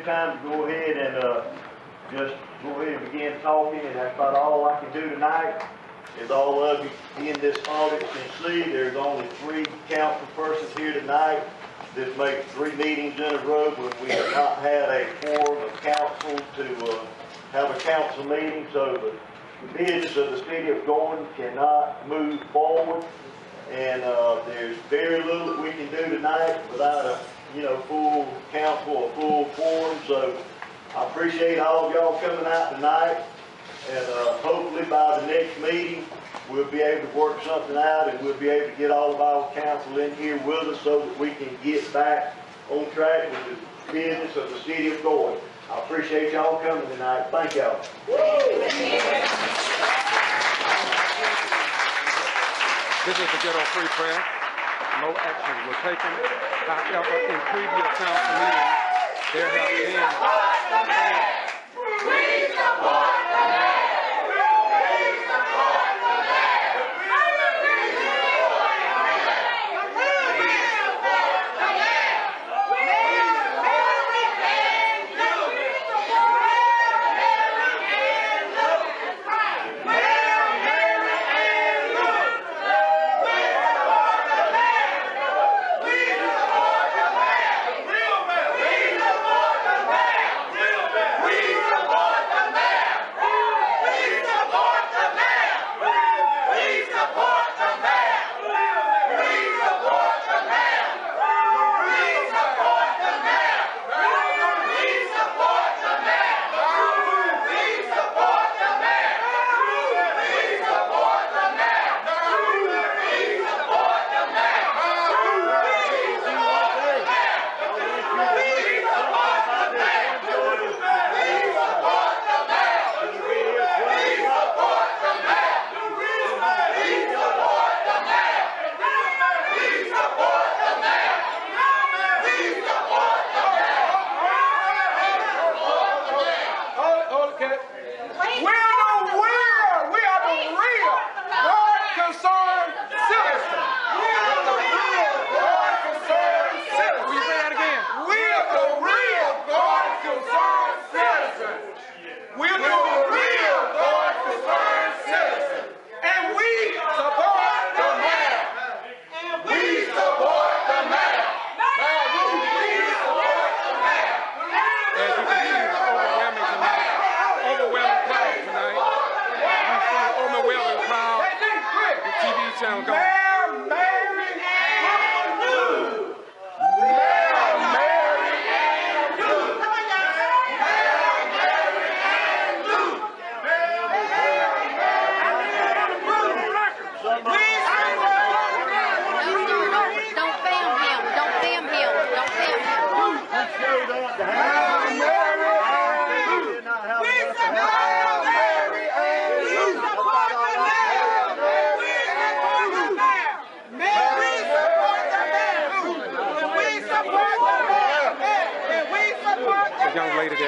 time to go ahead and just go ahead and begin talking, and that's about all I can do tonight. As all of you in this audience can see, there's only 3 council persons here tonight. This makes 3 meetings in a row when we have not had a quorum of council to have a council meeting, so the business of the city of Gordon cannot move forward, and there's very little that we can do tonight without a full council or full quorum. So I appreciate all of y'all coming out tonight, and hopefully by the next meeting we'll be able to work something out, and we'll be able to get all of our council in here with us so that we can get back on track with the business of the city of Gordon. I appreciate y'all coming tonight. Thank y'all. This is the ghetto-free prayer. No actions were taken. However, in previous council meetings, there have been... We support the man! We support the man!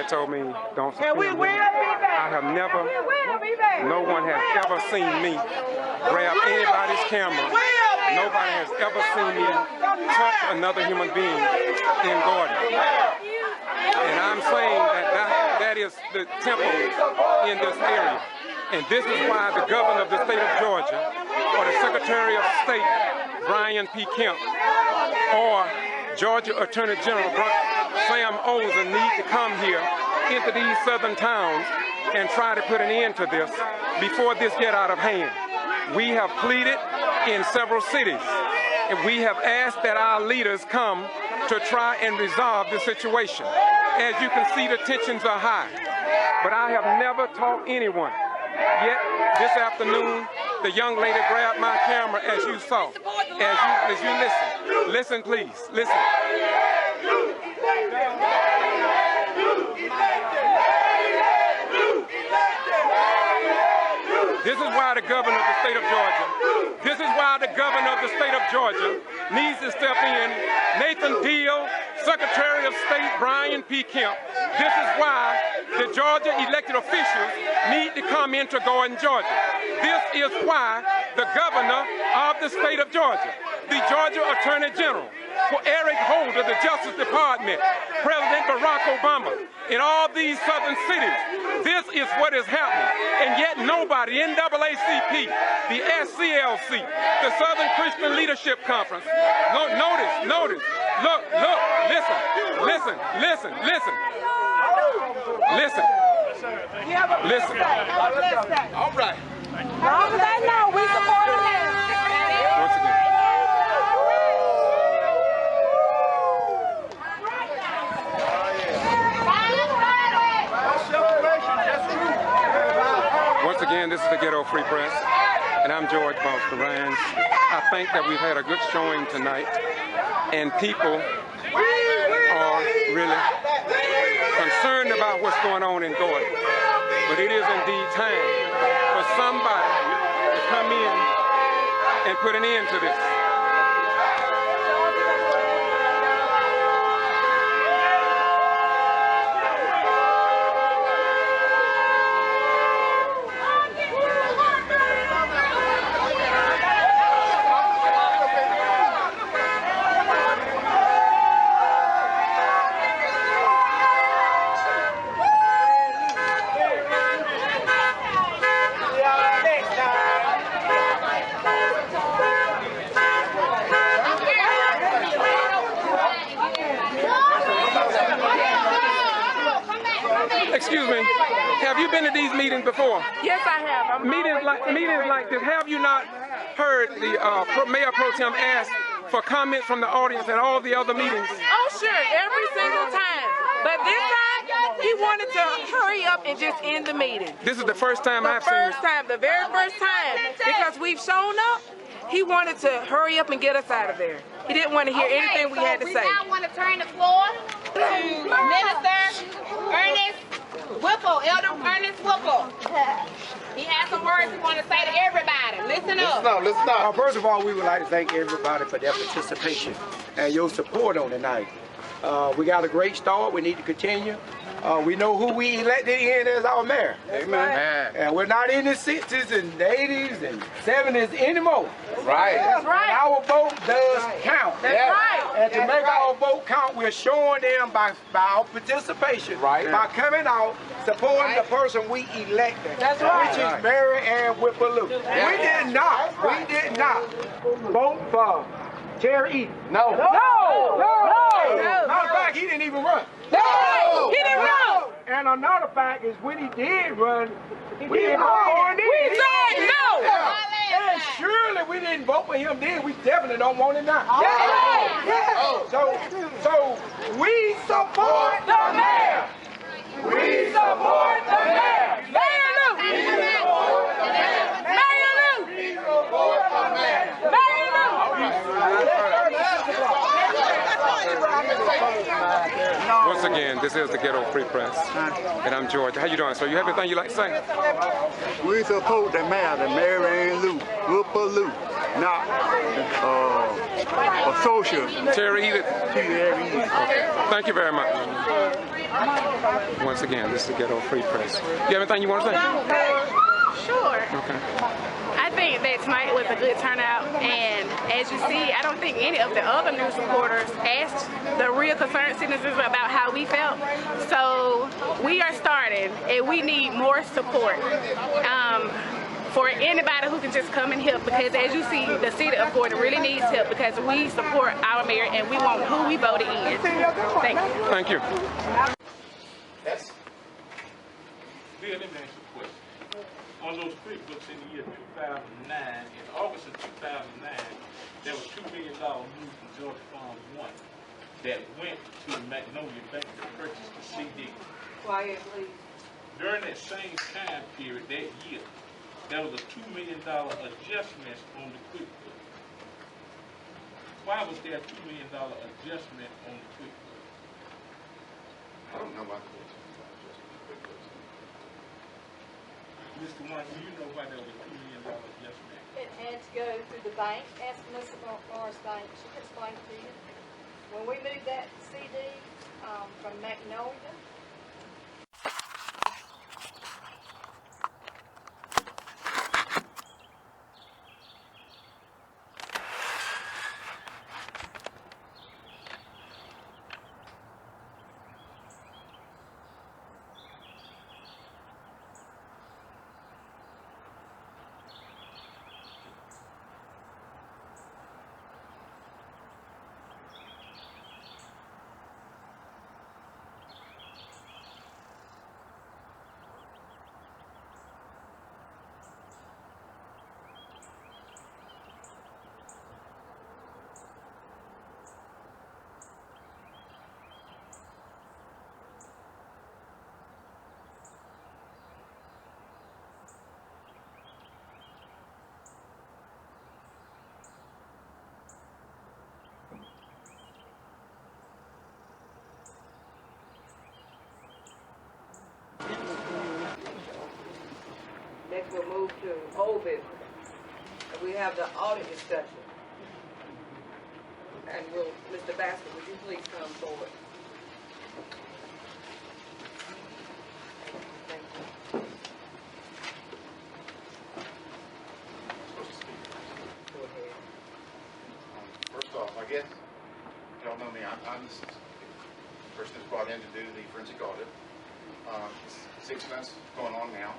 Told me don't support me. I have never, no one has ever seen me grab anybody's camera. Nobody has ever seen me touch another human being in Gordon. And I'm saying that is the temple in this area. And this is why the governor of the state of Georgia, or the Secretary of State, Brian P. Kemp, or Georgia Attorney General Sam Olsen need to come here into these southern towns and try to put an end to this before this get out of hand. We have pleaded in several cities, and we have asked that our leaders come to try and resolve the situation. As you can see, the tensions are high, but I have never taught anyone. Yet this afternoon, the young lady grabbed my camera, as you saw. As you listen, please, listen. This is why the governor of the state of Georgia, needs to step in. Nathan Deal, Secretary of State Brian P. Kemp. This is why the Georgia elected officials need to come into Gordon, Georgia. This is why the governor of the state of Georgia, the Georgia Attorney General, for Eric Holder, the Justice Department, President Barack Obama, in all these southern cities. This is what is happening. And yet nobody, NAACP, the SCLC, the Southern Christian Leadership Conference, notice, look, listen. All right. Long as they know we support them. Once again. Once again, this is the Ghetto Free Press, and I'm George Foster Ryan. I think that we've had a good showing tonight, and people are really concerned about what's going on in Gordon. But it is indeed time for somebody to come in and put an end to this. Excuse me, have you been to these meetings before? Yes, I have. Meetings like this, have you not heard the Mayor Pro Tem ask for comments from the audience at all the other meetings? Oh, sure, every single time. But this time, he wanted to hurry up and just end the meeting. This is the first time I've seen it. The very first time, because we've shown up, he wanted to hurry up and get us out of there. He didn't want to hear anything we had to say. We now want to turn the floor to Minister Ernest Whipple, Elder Ernest Whipple. He has some words he wants to say to everybody. Listen up. Listen up. First of all, we would like to thank everybody for their participation and your support on tonight. We got a great start. We need to continue. We know who we elected in as our mayor. Amen. And we're not in the 60s and 80s and 70s anymore. Right. That's right. And our vote does count. That's right. And to make our vote count, we're showing them by our participation, by coming out, supporting the person we elected, which is Mary Ann Whipple. We did not vote for Terry Eden. No. Matter of fact, he didn't even run. No, he didn't run. And another fact is when he did run, we didn't vote for him then. We said no. And surely we didn't vote for him then. We definitely don't want him now. So we support the mayor. We support the mayor. Mayor Lou. We support the mayor. Mayor Lou. We support the mayor. Mayor Lou. Once again, this is the Ghetto Free Press, and I'm George. How you doing, sir? You have anything you'd like to say? We support the mayor, the Mary Ann Lou, Whipple, not a social. Terry Edith. Okay. Thank you very much. Once again, this is the Ghetto Free Press. You have anything you want to say? Sure. Okay. I think that tonight was a good turnout, and as you see, I don't think any of the other news reporters asked the real concerned citizens about how we felt. So we are starting, and we need more support for anybody who can just come and help, because as you see, the city of Gordon really needs help because we support our mayor and we want who we voted in. Thank you. Thank you. Yes. Bill, let me ask you a question. On those QuickBooks in the year 2009, in August of 2009, there was $2 million moved from Georgia Farms 1 that went to Magnolia Bank to purchase the CD. Quiet, please. During that same time period, that year, there was a $2 million adjustment on the QuickBooks. Why was there a $2 million adjustment on the QuickBooks? I don't know about this. Mr. Warren, do you know why there was a $2 million adjustment? It had to go through the bank. Ask Ms. Morris Bank. She can explain it to you. When we moved that CD from Magnolia, business. And we have the audit discussion. And Mr. Basket, would you please come forward? Thank you. Go ahead. First off, I guess y'all know me. I'm the person that's brought in to do the forensic audit. 6 months going on now.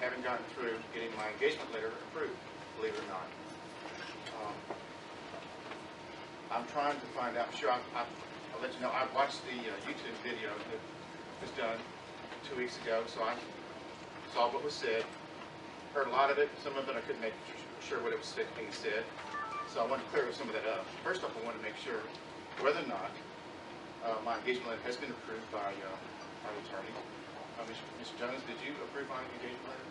Haven't gotten through getting my engagement letter approved, believe it or not. I'm trying to find out. Sure, I'll let you know. I watched the YouTube video that was done 2 weeks ago, so I saw what was said. Heard a lot of it. Some of it I couldn't make sure what it was being said. So I wanted to clear some of that up. First off, I wanted to make sure whether or not my engagement letter has been approved by my attorney. Mr. Jones, did you approve my engagement letter?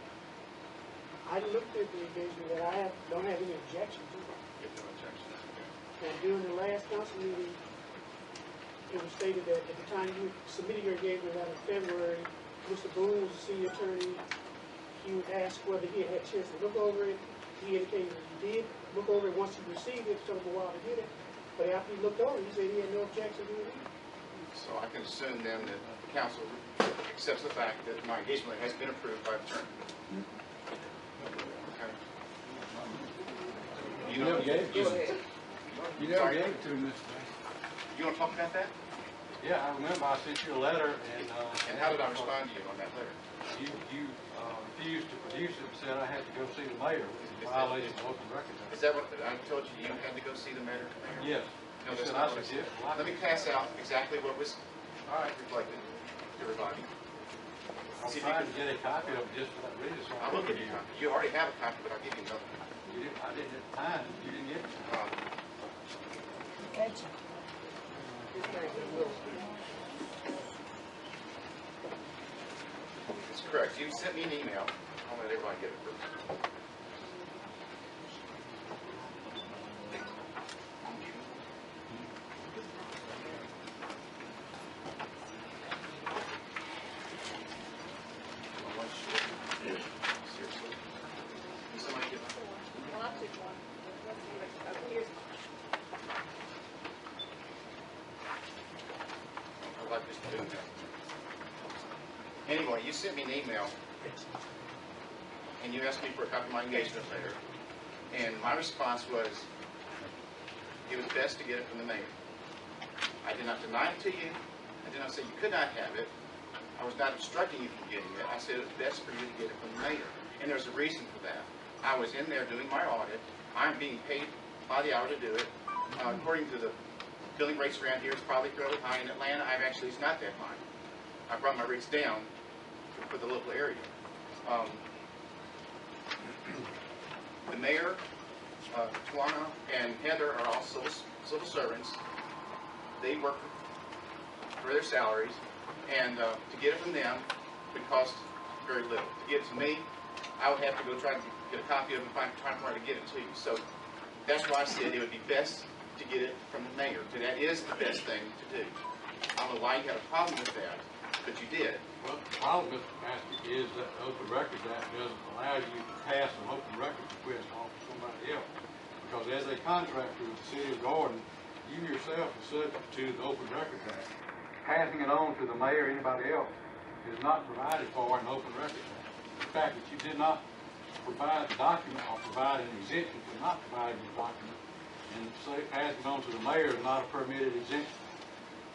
I looked at the engagement letter. I don't have any objection to it. You have no objection. Okay. And during the last council meeting, it was stated that at the time you submitted your engagement letter in February, Mr. Boone was the city attorney. He would ask whether he had a chance to look over it. He indicated that he did look over it once he received it. It took him a while to get it. But after he looked over it, he said he had no objection to it either. So I can assume then that the council accepts the fact that my engagement letter has been approved by the attorney. Okay. You know, You never gave it to me, Mr. Banks. You want to talk about that? Yeah, I remember I sent you a letter and how did I respond to you on that letter? You refused to produce it and said I had to go see the mayor, which is a violation of open records. Is that what I told you? You had to go see the mayor? Yes. No, that's not what I said. Let me pass out exactly what was reflected to everybody. I'm trying to get a copy of it just for that reason. So I will give you a copy. You already have a copy, but I'll give you another. I didn't at the time. You didn't get it. Gotcha. It's correct. You sent me an email. I'll let everybody get it first. Seriously? Can somebody get one? Well, I took one. Here's I'd like this to do that. Anyway, you sent me an email, and you asked me for a copy of my engagement letter, and my response was, it was best to get it from the mayor. I did not deny it to you. I did not say you could not have it. I was not obstructing you from getting it. I said it was best for you to get it from the mayor, and there's a reason for that. I was in there doing my audit. I'm being paid by the hour to do it. According to the billing rates around here, it's probably fairly high. In Atlanta, actually, it's not that high. I brought my rates down for the local area. The mayor, Tawana, and Heather are all civil servants. They work for their salaries, and to get it from them would cost very little. To get it to me, I would have to go try to get a copy of it and find where to get it to you. So that's why I said it would be best to get it from the mayor. So that is the best thing to do. I don't know why you had a problem with that, but you did. Well, the problem, Mr. Basket, is that the Open Records Act doesn't allow you to pass an open records request off to somebody else. Because as a contractor with the city of Gordon, you yourself are subject to the Open Records Act. Passing it on to the mayor or anybody else is not provided for in the Open Records Act. The fact that you did not provide the document or provide an exemption for not providing the document, and say passing it on to the mayor is not a permitted exemption.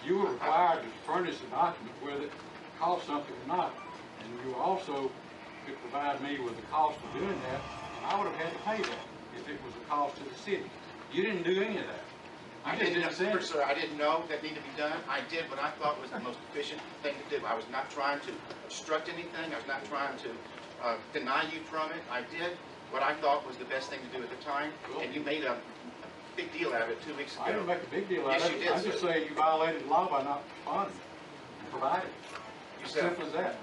You were required to furnish the document whether it cost something or not, and you also could provide me with the cost of doing that, and I would have had to pay that if it was a cost to the city. You didn't do any of that. I didn't know that needed to be done. I did what I thought was the most efficient thing to do. I was not trying to obstruct anything. I was not trying to deny you from it. I did what I thought was the best thing to do at the time, and you made a big deal out of it 2 weeks ago. I didn't make a big deal out of it. Yes, you did. I just say you violated the law by not responding and providing. You said, simple as that.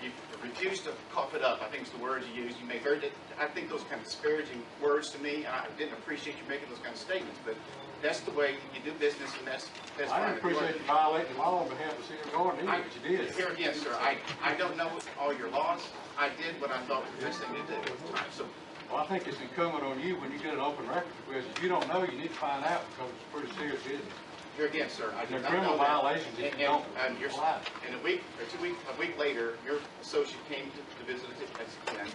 you refuse to cough it up. I think it's the words you use. You make very, I think those kind of disparaging words to me. I didn't appreciate you making those kind of statements, but that's the way you do business, and that's I fine. didn't appreciate you violating the law on behalf of the city of Gordon, either, but you did. Here again, sir, I don't know all your laws. I did what I thought was the best thing to do at the time. So, Well, I think it's incumbent on you when you get an open records request. If you don't know, you need to find out because it's pretty serious business. here again, sir, I They're did not criminal know that. violations if you don't comply. And a week later, your associate came to visit us again.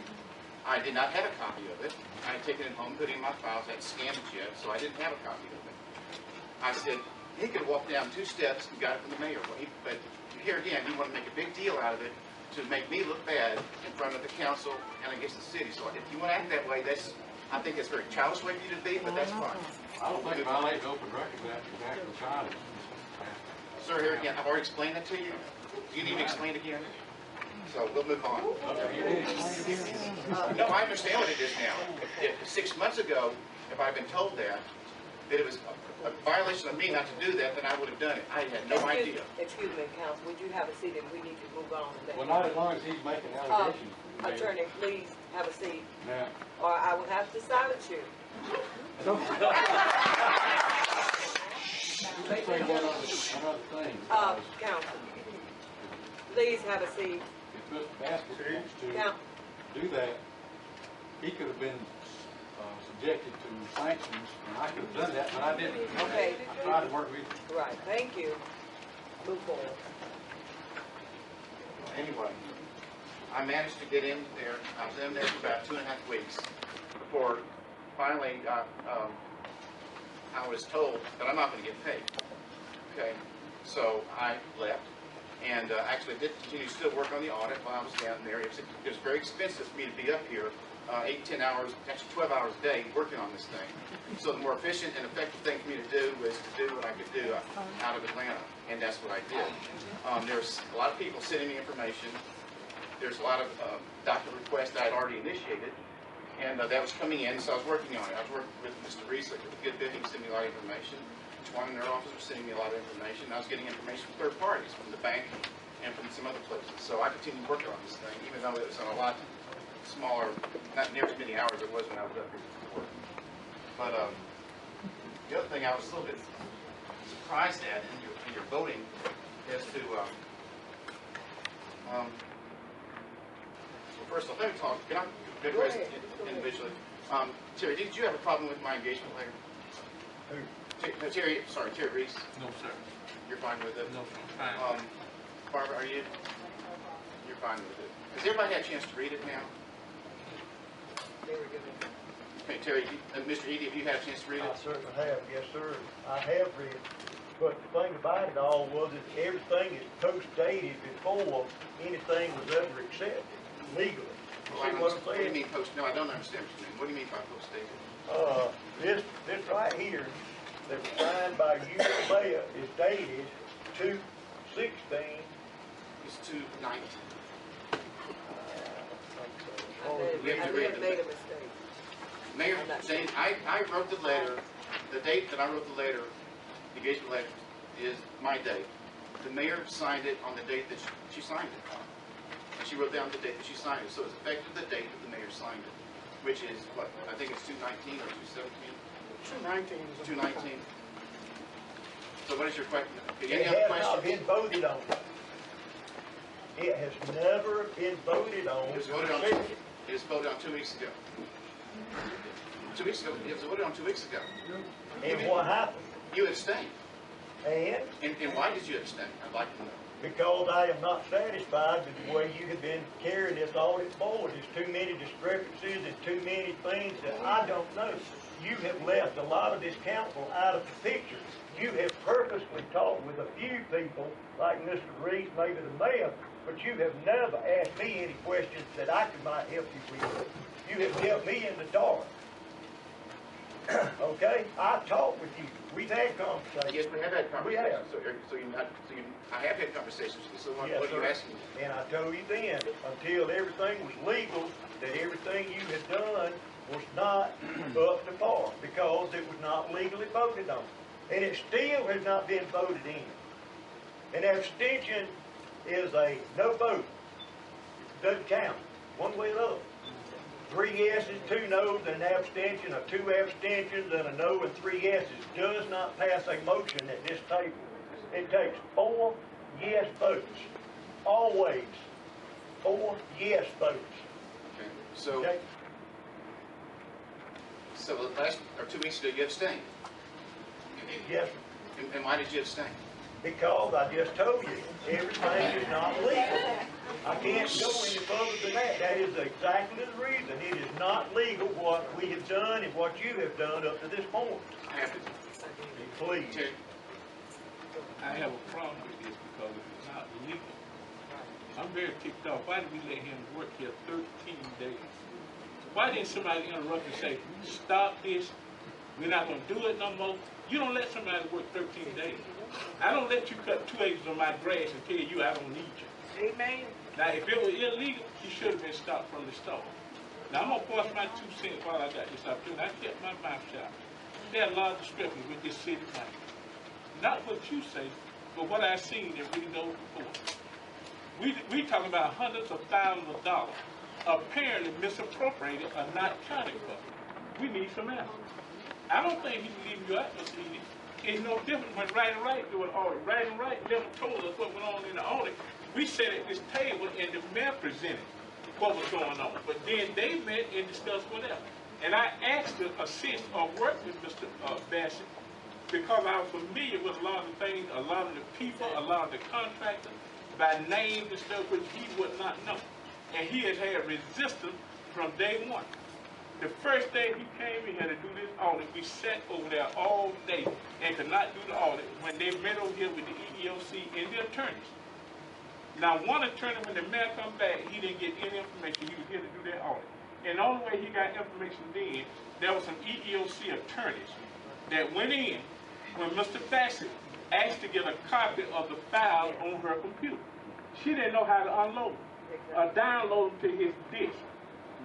I did not have a copy of it. I had taken it home, put it in my files, I had scanned it yet, so I didn't have a copy of it. I said, he could have walked down 2 steps and got it from the mayor. But here again, you want to make a big deal out of it to make me look bad in front of the council and against the city. So if you want to act that way, I think that's a very childish way for you to be, but that's fine. I don't think violating open records act is exactly childish. Sir, here again, I've already explained that to you. Do you need to explain it again? So we'll move on. No, I understand what it is now. If 6 months ago, if I'd been told that it was a violation of me not to do that, then I would have done it. I had no idea. Excuse me, counsel, would you have a seat and we need to move on? Well, not as long as he's making allegations. Attorney, please have a seat, Now, or I will have to silence you. let's bring another thing. Counsel, please have a seat. If Mr. Baskett wants Count. to do that, he could have been subjected to sanctions, and I could have done that, but I didn't. Okay. I tried to work with you. Right, thank you. Move forward. Anyway, I managed to get in there. I was in there for about 2.5 weeks before finally I was told that I'm not going to get paid. Okay, so I left and actually did continue to still work on the audit while I was down there. It was very expensive for me to be up here 8, 10 hours, actually 12 hours a day working on this thing. So the more efficient and effective thing for me to do was to do what I could do out of Atlanta, and that's what I did. There's a lot of people sending me information. There's a lot of document requests that I'd already initiated, and that was coming in, so I was working on it. I was working with Mr. Reese, like a good bit. He was sending me a lot of information. Each one in their office was sending me a lot of information. I was getting information from third parties, from the bank and from some other places. So I continued working on this thing, even though it was on a lot smaller, not near as many hours as it was when I was up here before. But the other thing I was a little bit surprised at in your voting as to, well, first of all, let me talk. Can I address it individually? Terry, did you have a problem with my engagement letter? No, Terry, sorry, Terry Reese. No, sir. You're fine with it? No, I'm fine. Barbara, are you? You're fine with it. Has everybody had a chance to read it now? Okay, Terry, Mr. Eady, have you had a chance to read it? I certainly have, yes, sir. I have read it. But the thing about it all was that everything is post-dated before anything was ever accepted legally. You see what I'm What do you saying? mean post? No, I don't understand what you mean. What do you mean by post-dated? This right here, that was signed by you, the mayor, is dated 2/16. It's 2/19. I may have made a mistake. Mayor, Jane, I wrote the letter, the date that I wrote the letter, the engagement letter, is my date. The mayor signed it on the date that she signed it. And she wrote down the date that she signed it, so it's effective the date that the mayor signed it, which is, what, I think it's 2/19 or 2/17? 2/19 is. 2/19. So what is your question? Any It other has not questions? been voted on. It has never been voted on. It was voted on. It was voted on 2 weeks ago. 2 weeks ago. It was voted on 2 weeks ago. And what happened? You abstained. And? And why did you abstain? I'd like to know. Because I am not satisfied with the way you have been carrying this audit forward. There's too many discrepancies and too many things that I don't know. You have left a lot of this council out of the picture. You have purposely talked with a few people, like Mr. Reese, maybe the mayor, but you have never asked me any questions that I might help you with. You have kept me in the dark. Okay? I've talked with you. We've had conversations. Yes, we have had conversations. We have. I have had conversations with you. So what Yes, are you sir. asking me? And I told you then, until everything was legal, that everything you had done was not up to par, because it was not legally voted on. And it still has not been voted in. An abstention is a no vote. doesn't count, one way or the other. 3 yeses, 2 noes, and an abstention, or 2 abstentions and a no and 3 yeses does not pass a motion at this table. It takes 4 yes votes. Always 4 yes votes. Okay. So, Okay? so the last, or 2 weeks ago, you abstained. Yes, And why did you abstain? because I just told you, everything is not legal. I can't go any further than that. That is exactly the reason. It is not legal what we have done and what you have done up to this point. I have to. Please. Okay. I have a problem with this because it's not legal. I'm very ticked off. Why did we let him work here 13 days? Why didn't somebody interrupt and say, stop this, we're not going to do it no more? You don't let somebody work 13 days. I don't let you cut 2 acres of my grass and tell you I don't need you. Amen. Now, if it was illegal, he should have been stopped from the start. Now, I'm going to force my 2 cents while I got this opportunity. I kept my mouth shut. There are a lot of discrepancies with this city money. Not what you say, but what I've seen in reading those reports. We talking about hundreds of thousands of dollars apparently misappropriated or not counted for. We need some answers. I don't think he's leaving you out, Mr. Edie. It's no different when Right and Right do an audit. Right and Right never told us what went on in the audit. We sat at this table and the mayor presented what was going on. But then they met and discussed whatever. And I asked to assist or work with Mr. Bassett because I was familiar with a lot of the things, a lot of the people, a lot of the contractors, by names and stuff which he would not know. And he has had resistance from day one. The first day he came in here to do this audit, we sat over there all day and could not do the audit when they met over here with the EEOC and the attorneys. Now, one attorney, when the mayor come back, he didn't get any information. He was here to do that audit. And the only way he got information then, there was some EEOC attorneys that went in when Mr. Bassett asked to get a copy of the file on her computer. She didn't know how to unload it or download it to his disk.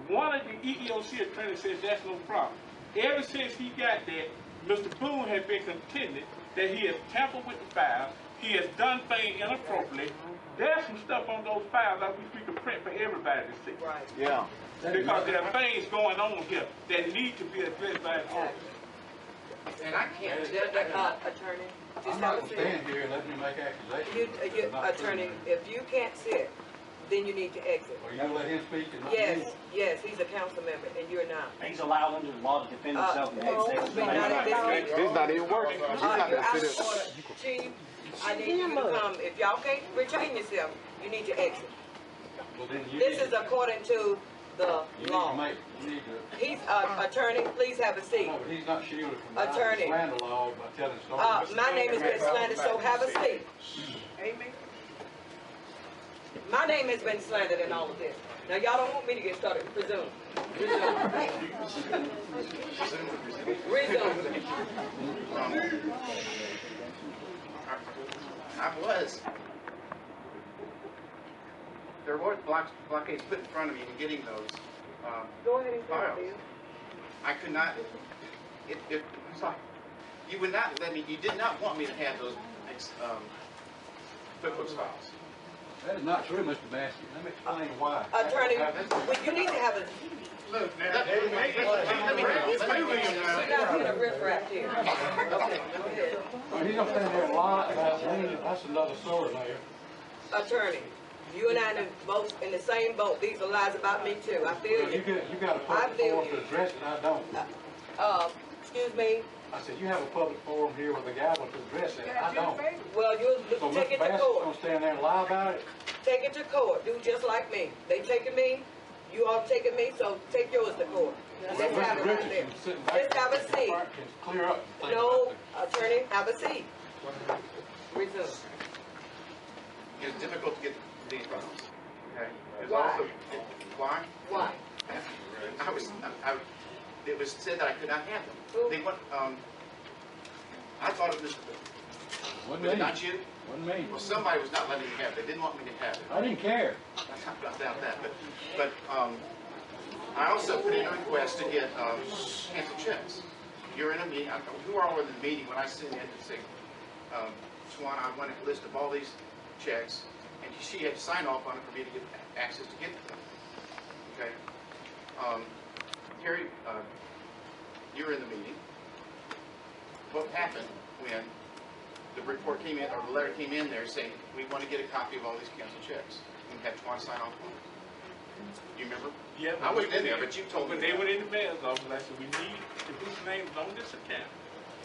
One of the EEOC attorneys says that's no problem. Ever since he got that, Mr. Boone has been contending that he has tampered with the file, he has done things inappropriately. There's some stuff on those files I wish we could print for everybody to see. Right. Yeah. Because there are things going on here that need to be addressed by an officer. And I can't. Attorney, I'm just not have going a to seat. stand here and let me make accusations. Attorney, if you can't sit, then you need to exit. Are you going to let him speak and not Yes, me? yes, he's a council member, and you're not. He's allowed under the law to defend himself in No, case but not at this meeting. He's not even working. He's not You're gonna out sit of order. Chief, I need you to come. If y'all can't retain yourself, you need to exit. Well, then you This need is according to the law. you need to, He's, attorney, please have a seat. no, but he's not shielded from the Attorney. slander law by telling stories. My name has been slandered, so have a seat. Amen. My name has been slandered in all of this. Now, y'all don't want me to get started. Resume. Resume. I was. There were blockades put in front of me in getting those Go ahead and start, files. Bill. I could not, sorry. You would not let me, you did not want me to have those QuickBooks files. That is not true, Mr. Baskett. Let me explain why. Attorney, well, you need to have a, Look, now, let me you're not being a riffraff here. Okay, go ahead. Well, he's going to stand there and lie about me. That's another story there. Attorney, you and I in the same boat. These are lies about me too. I feel Well, you. you got a I public feel forum you. to address it, I don't. Excuse me. I said, you have a public forum here with a gavel to address it, I don't. Well, you'll So take Mr. it to Bassett's court. going to stand there and lie about it? Take it to court. Do just like me. They taking me. You all taking me, so take yours to court. Let's have it right there. Richardson's sitting back Just have a there. seat. Can clear up and think No, about attorney, have a seat. Resume. It's difficult to get these files. Okay? It's Why? also, why? Why? It was said that I could not have them. Who? They went, I thought it was, Wasn't was it me. not you? Wasn't me. Well, somebody was not letting me have it. They didn't want me to have it. I didn't care. I talked about that, but I also put in a request to get canceled checks. You're in a meeting, who are all in the meeting when I sent in to say, Swan, I want a list of all these checks, and she had to sign off on it for me to get access to get to them. Okay? Terry, you were in the meeting. What happened when the report came in, or the letter came in there saying, we want to get a copy of all these canceled checks? And had Twan sign off on it. Do you remember? Yeah. I wasn't in there, but you told me. When they went in the mayor's office, I said, we need to put names on this account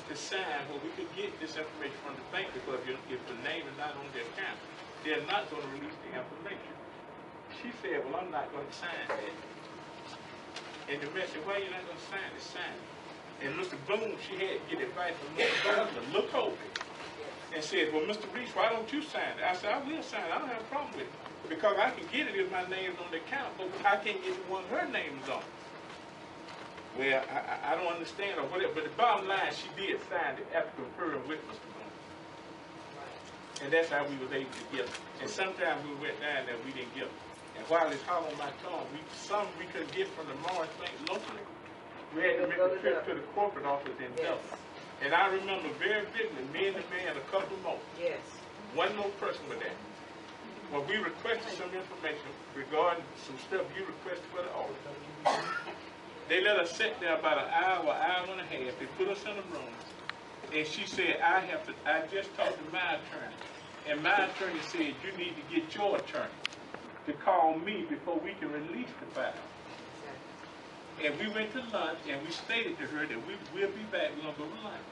to sign where we could get this information from the bank, because if the name is not on the account, they're not going to release the information. She said, well, I'm not going to sign that. And the mayor said, why are you not going to sign it? Sign it. And Mr. Boone, she had to get advice from Mr. Boone to look over it and said, well, Mr. Reese, why don't you sign it? I said, I will sign it. I don't have a problem with it. Because I can get it if my name's on the account, but I can't get the one her name is on. Well, I don't understand or whatever, but the bottom line, she did sign it after conferring with Mr. Boone. And that's how we was able to get it. And sometimes we went down there, we didn't get it. And while it's hot on my tongue, some we couldn't get from the Morris Bank locally. We had to make a trip to the corporate office in Delta. And I remember very vividly, me and the man, a couple more. Yes. One more person with that. When we requested some information regarding some stuff you requested for the audit, they let us sit there about an hour and a half. They put us in a room, and she said, I just talked to my attorney, and my attorney said, you need to get your attorney to call me before we can release the file. And we went to lunch, and we stated to her that we'll be back. We're going to go to lunch.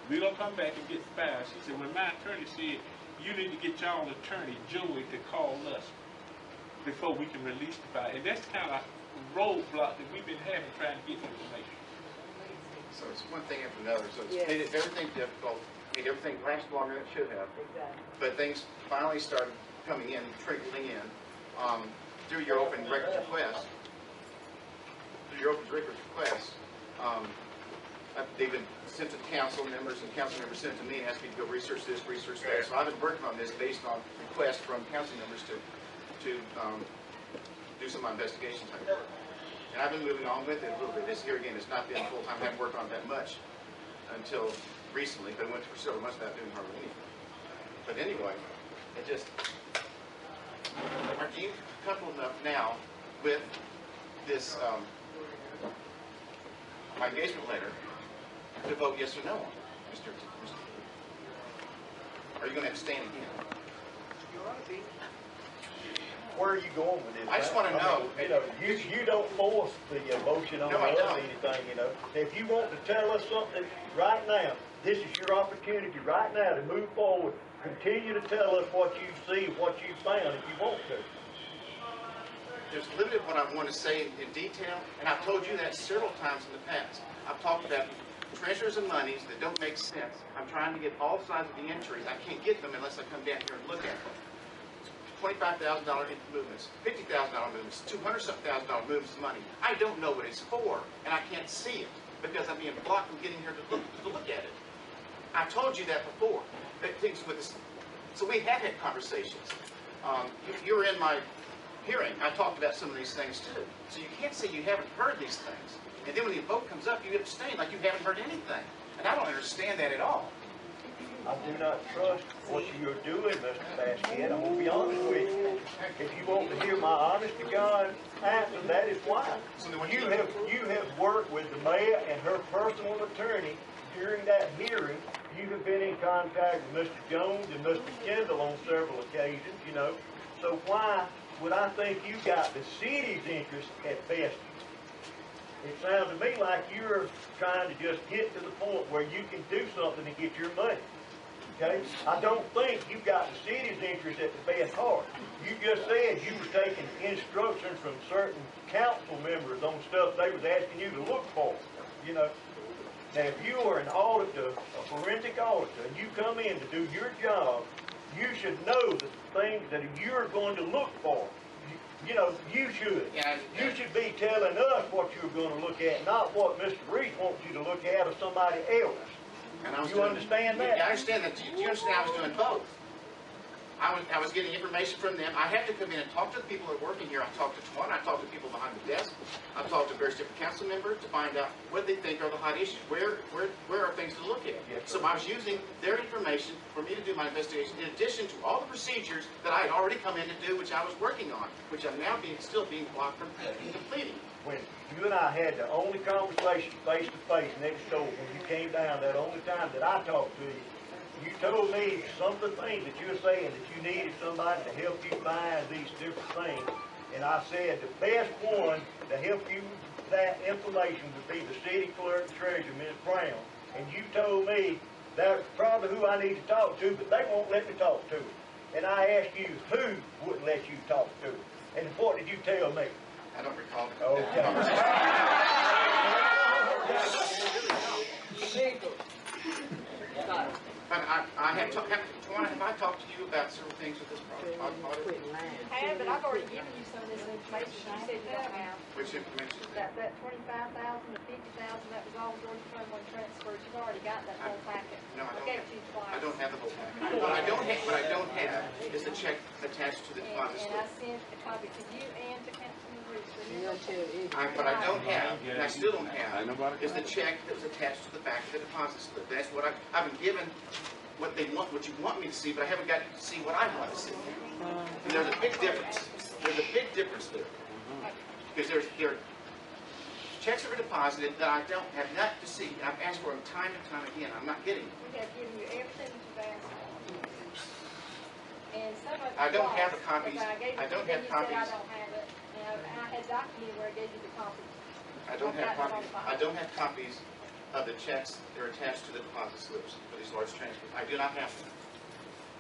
We're going to come back and get the file. She said, well, my attorney said, you need to get y'all attorney, Joey, to call us before we can release the file. And that's the kind of roadblock that we've been having trying to get information. So it's one thing after another. So it's made everything difficult, made everything last longer than it should have. Exactly. But things finally started coming in, trickling in, through your open records request. They've been sent to council members, and council members sent to me and asked me to go research this, research that. So I've been working on this based on requests from council members to do some investigation type work. And I've been moving on with it a little bit. This here again has not been full-time. I haven't worked on it that much until recently, but I went for several months without doing hardly anything. But anyway, it just, are you comfortable enough now with this my engagement letter to vote yes or no on, Mr. Are you going to abstain again? Where are you going with this? I just want to know. You don't force the motion on us or anything, If you want to tell us something right now, this is your opportunity right now to move forward. Continue to tell us what you see, what you found, if you want to. There's limited what I want to say in detail, and I've told you that several times in the past. I've talked about treasures and monies that don't make sense. I'm trying to get all sides of the entries. I can't get them unless I come down here and look at them. $25,000 movements, $50,000 movements, $200,000 movements of money. I don't know what it's for, and I can't see it because I'm being blocked from getting here to look at it. I told you that before. Things with this. So we have had conversations. You were in my hearing. I talked about some of these things too. So you can't say you haven't heard these things. And then when the vote comes up, you abstain like you haven't heard anything. And I don't understand that at all. I do not trust what you're doing, Mr. Basket. I'm going to be honest with you. If you want to hear my honest to God answer, that is why. You have worked with the mayor and her personal attorney during that hearing. You have been in contact with Mr. Jones and Mr. Kendall on several occasions, So why would I think you got the city's interest at best? It sounds to me like you're trying to just get to the point where you can do something to get your money. Okay? I don't think you got the city's interest at the best heart. You just said you were taking instructions from certain council members on stuff they was asking you to look for. Now if you are an auditor, a forensic auditor, and you come in to do your job, you should know the things that you're going to look for. You should. You should be telling us what you're going to look at, not what Mr. Reese wants you to look at or somebody else. And I was understand that? Yeah, I understand that. Do you understand I was doing both? I was getting information from them. I had to come in and talk to the people that are working here. I talked to Twan. I talked to people behind the desk. I talked to various different council members to find out what they think are the hot issues. Where are things to look at? So I was using their information for me to do my investigation in addition to all the procedures procedures that I had already come in to do, which I was working on, which I'm now still being blocked from completing. When you and I had the only conversation face to face next door, when you came down, that only time that I talked to you, you told me some of the things that you were saying, that you needed somebody to help you find these different things. And I said the best one to help you with that information would be the city clerk and treasurer, Ms. Brown. And you told me that's probably who I need to talk to, but they won't let me talk to her. And I asked you who wouldn't let you talk to her. And what did you tell me? I don't recall. Okay. But have I talked to you about several things with this project? I have, but I've already given you some of this information you said you don't have. Which information? That 25,000 to 50,000, that was all Georgia Fund 1 transfers. You've already got that whole packet. No, I I don't gave have. it to you twice. I don't have the whole package. What I don't have is the check attached to the deposit And I slip. sent a copy to you and to Councilman Reese. What I don't have, and I still don't have, is the check that was attached to the back of the deposit slip. That's what I've been given what they want, what you want me to see, but I haven't got to see what I want to see. And there's a big difference. There's a big difference there. Because there are checks that are deposited that I don't have not to see. And I've asked for them time and time again. I'm not getting them. We have given you everything that you've asked for. And some of it I don't was, have the copies. because I gave you I don't the thing have you said I copies. don't have it. And I had documented where I gave you the copies. I don't have That was on copies. file. I don't have copies of the checks that are attached to the deposit slips for these large transfers. I do not have them.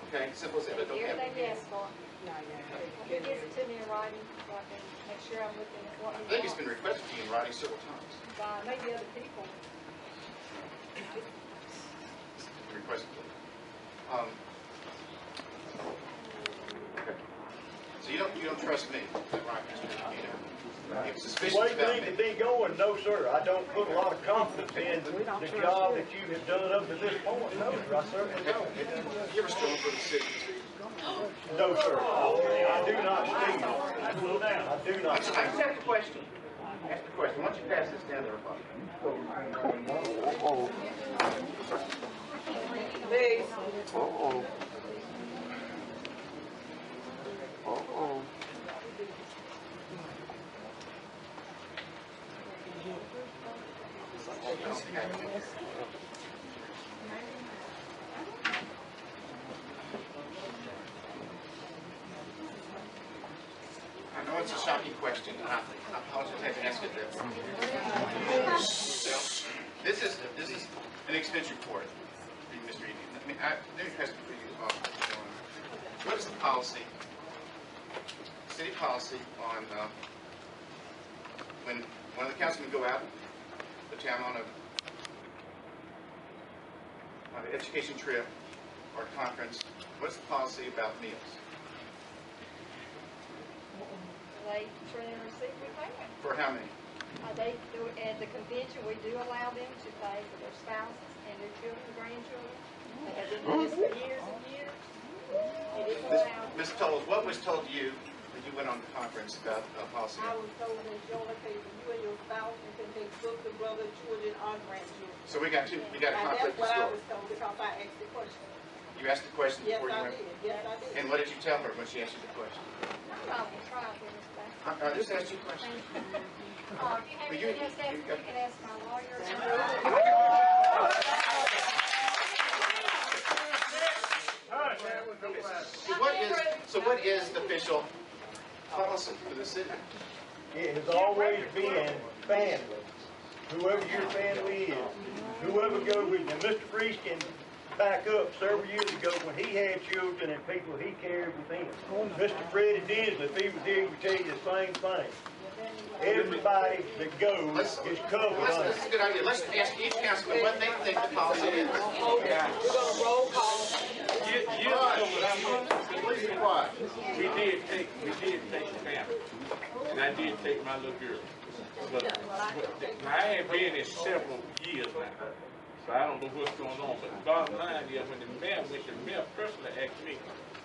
Okay, simple as that. I don't have Everything them. you asked for. He gives it to me in writing so I can make sure I'm looking at what I he think it's wants. been requested to you in writing several times. By maybe other people. Requested. Okay. So you don't trust me, right, Mr. Gino? You have The suspicions way about things me. have been going, no, sir. I don't put a lot of confidence in the job that you have done up to this point. No, sir, I certainly don't. Have you ever stolen from the city? No, sir. I do not steal. Slow down. I do not I just ask the question. Ask the question. Why don't you pass this down there, Bob? Please. I know it's a shocking question, and I apologize I had to ask it that. So, this is an expense report, Mr. Eby. Let me question for you. What is the policy, city policy on when one of the councilmen go out the town on an education trip or conference? What's the policy about meals? They turn and receive repayment. For how many? They do, at the convention, we do allow them to pay for their spouses and their children, grandchildren. They have been doing this for years and years. It is allowed. Ms. Tolles, what was told to you when you went on the conference about policy? I was told that you only pay for you and your spouse, and can take sister, brother, children, or grandchildren. So we got a And conflict that's what I of was told because I asked the question. You asked the question Yes, before you I went? did. Yes, I did. And what did you tell her when she asked you the question? I'm not going to try to do this back. I just asked you a question. If you have anything else to ask me, you can ask my lawyer. So what is the official policy for the city? It has always been family. Whoever your family is, whoever goes with you. And Mr. Freeze can back up several years ago when he had children and people he cared with him. Mr. Freddie Disley, if he was here, he would tell you the same thing. Everybody that goes is covered under That's a good idea. Let's ask each councilman what they think the policy is. We're gonna roll call. Please be quiet. We did take the family, and I did take my little girl. But I have been in several years now, so I don't know what's going on. But the bottom line is, when the mayor went, the mayor personally asked me,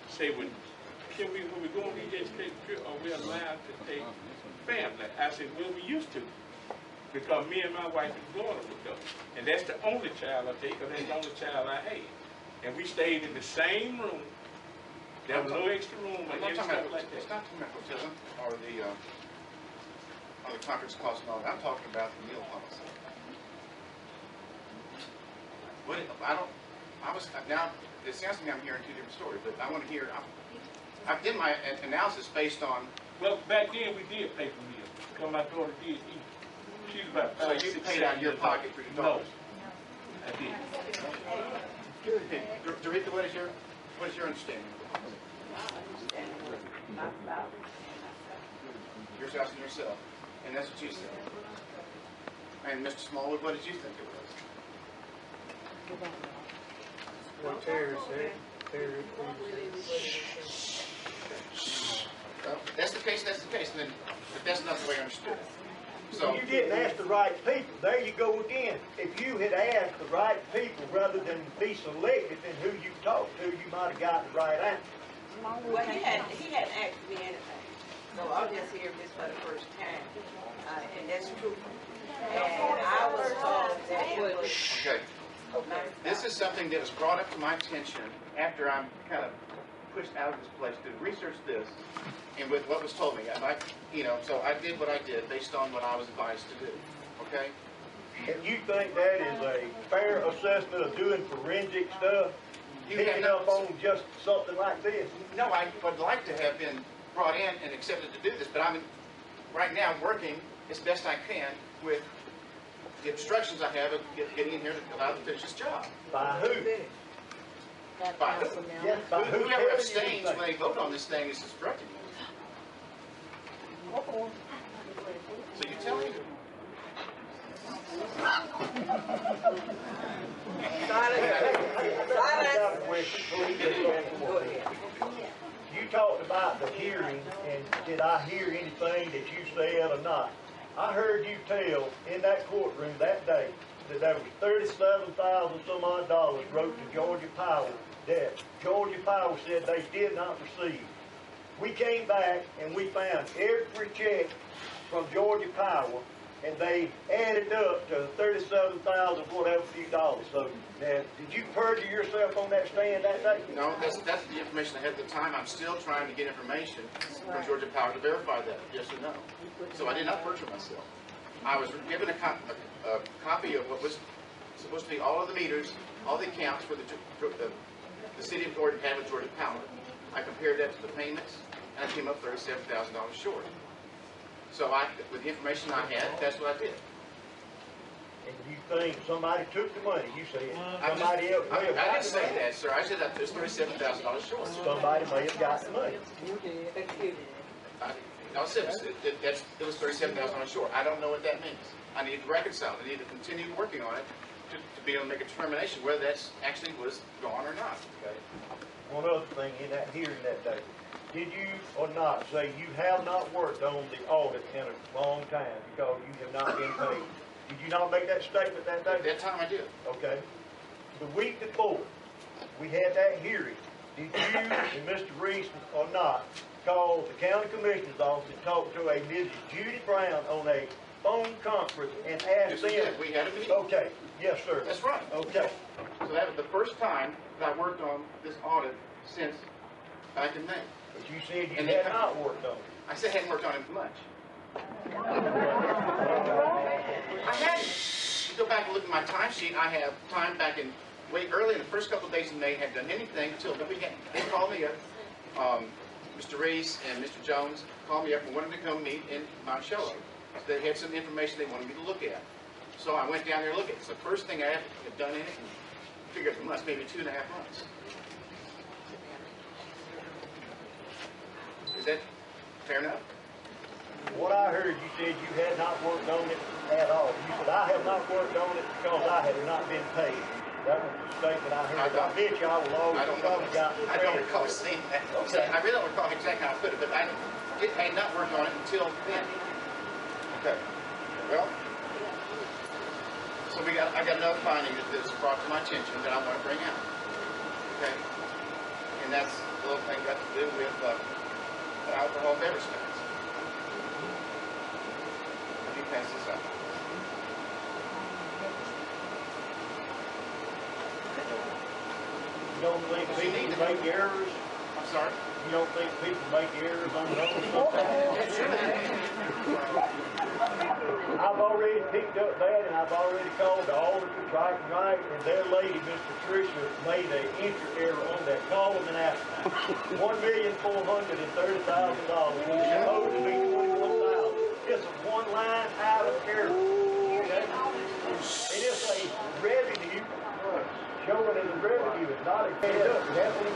say, when we go on these education trips, are we allowed to take family? I said, well, we used to, because me and my wife and daughter would go. And that's the only child I take, because that's the only child I had. And we stayed in the same room There was no extra room I'm and not talking stuff about, like it's that. not talking about hotels or the conference costs and all that. I'm talking about the meal policy. What, now, it sounds to me I'm hearing two different stories, but I want to hear, I did my analysis based on. Well, back then we did pay for meals, because my daughter did eat. She was about So 5, you 6, paid out of 7 your years pocket old. for your daughter? No, I did. Doretha, what is your understanding? Your spouse and yourself, and that's what you said. And Mr. Smallwood, what did you think it was? What Terry said. Well, if that's the case, and then, but that's not the way I understood it. So You didn't ask the right people. There you go again. If you had asked the right people rather than be selective in who you talked to, you might have got the right answer. Well, he hadn't asked me anything, so I'm just hearing this for the first time, and that's true. And I was told that it was. okay. This is something that was brought up to my attention after I'm kind of pushed out of this place to research this, and with what was told me. So I did what I did based on what I was advised to do. Okay. And you think that is a fair assessment of doing forensic stuff? Picking up on just something like this? No, I would like to have been brought in and accepted to do this, but right now I'm working as best I can with the instructions I have of getting in here to allow to finish this job. By who? By who? Yes, by who? Whoever abstains when they vote on this thing is instructing me. So you tell me. You talked about the hearing, and did I hear anything that you said or not? I heard you tell in that courtroom that day that there was $37,000 some odd dollars wrote to Georgia Power that Georgia Power said they did not receive. We came back and we found every check from Georgia Power, and they added up to $37,000 whatever few dollars. So now, did you perjure yourself on that stand that day? No, that's the information I had at the time. I'm still trying to get information from Georgia Power to verify that, yes or no. So I did not perjure myself. I was given a copy of what was supposed to be all of the meters, all the accounts for the city of Gordon had with Georgia Power. I compared that to the payments, and I came up $37,000 short. So with the information I had, that's what I did. And you think somebody took the money? You said somebody else may have I got didn't the say money. that, sir. I said that it was $37,000 short. Somebody may have got the money. I said it was $37,000 short. I don't know what that means. I need to reconcile it. I need to continue working on it to be able to make a determination whether that's actually was gone or not. Okay. One other thing in that hearing that day, did you or not say you have not worked on the audit in a long time because you have not been paid? Did you not make that statement that day? At that time I did. Okay. The week before we had that hearing, did you and Mr. Reese or not call the county commissioner's office and talk to a Mrs. Judy Brown on a phone conference and ask Yes, we them? did. We had a meeting. Okay. Yes, sir. That's right. Okay. So that was the first time that I worked on this audit since back in May. But you said you And had not worked on it. I said I hadn't worked on it much. I hadn't. You go back and look at my timesheet. I have time back in way early in the first couple of days in May. Hadn't done anything until the weekend. They called me up. Mr. Reese and Mr. Jones called me up and wanted to come meet in Monticello. They had some information they wanted me to look at. So I went down there to look at it. It's the first thing I had done in it. And figured it must maybe 2.5 months. Is that fair enough? What I heard, you said you had not worked on it at all. You said, I have not worked on it because I have not been paid. That was the statement I heard. I bet you I will always probably got the I don't recall saying that. Okay. I really don't recall exactly how I put it, but I had not worked on it until then. Okay. Well, so I got another finding that was brought to my attention that I want to bring out. Okay. And that's a little thing got to do with alcohol beverage tax. Let me pass this up. You don't think people make errors? I'm sorry? You don't think people make errors on those? I've already picked up that, and I've already called the auditors right and right, and their lady, Miss Patricia, made an entry error on that. Call them and ask them. $1,430,000 when it's supposed to be $21,000. It's a one-line item error. Okay? And it's a revenue, showing as a revenue, it's not a paid up. That $21,000 is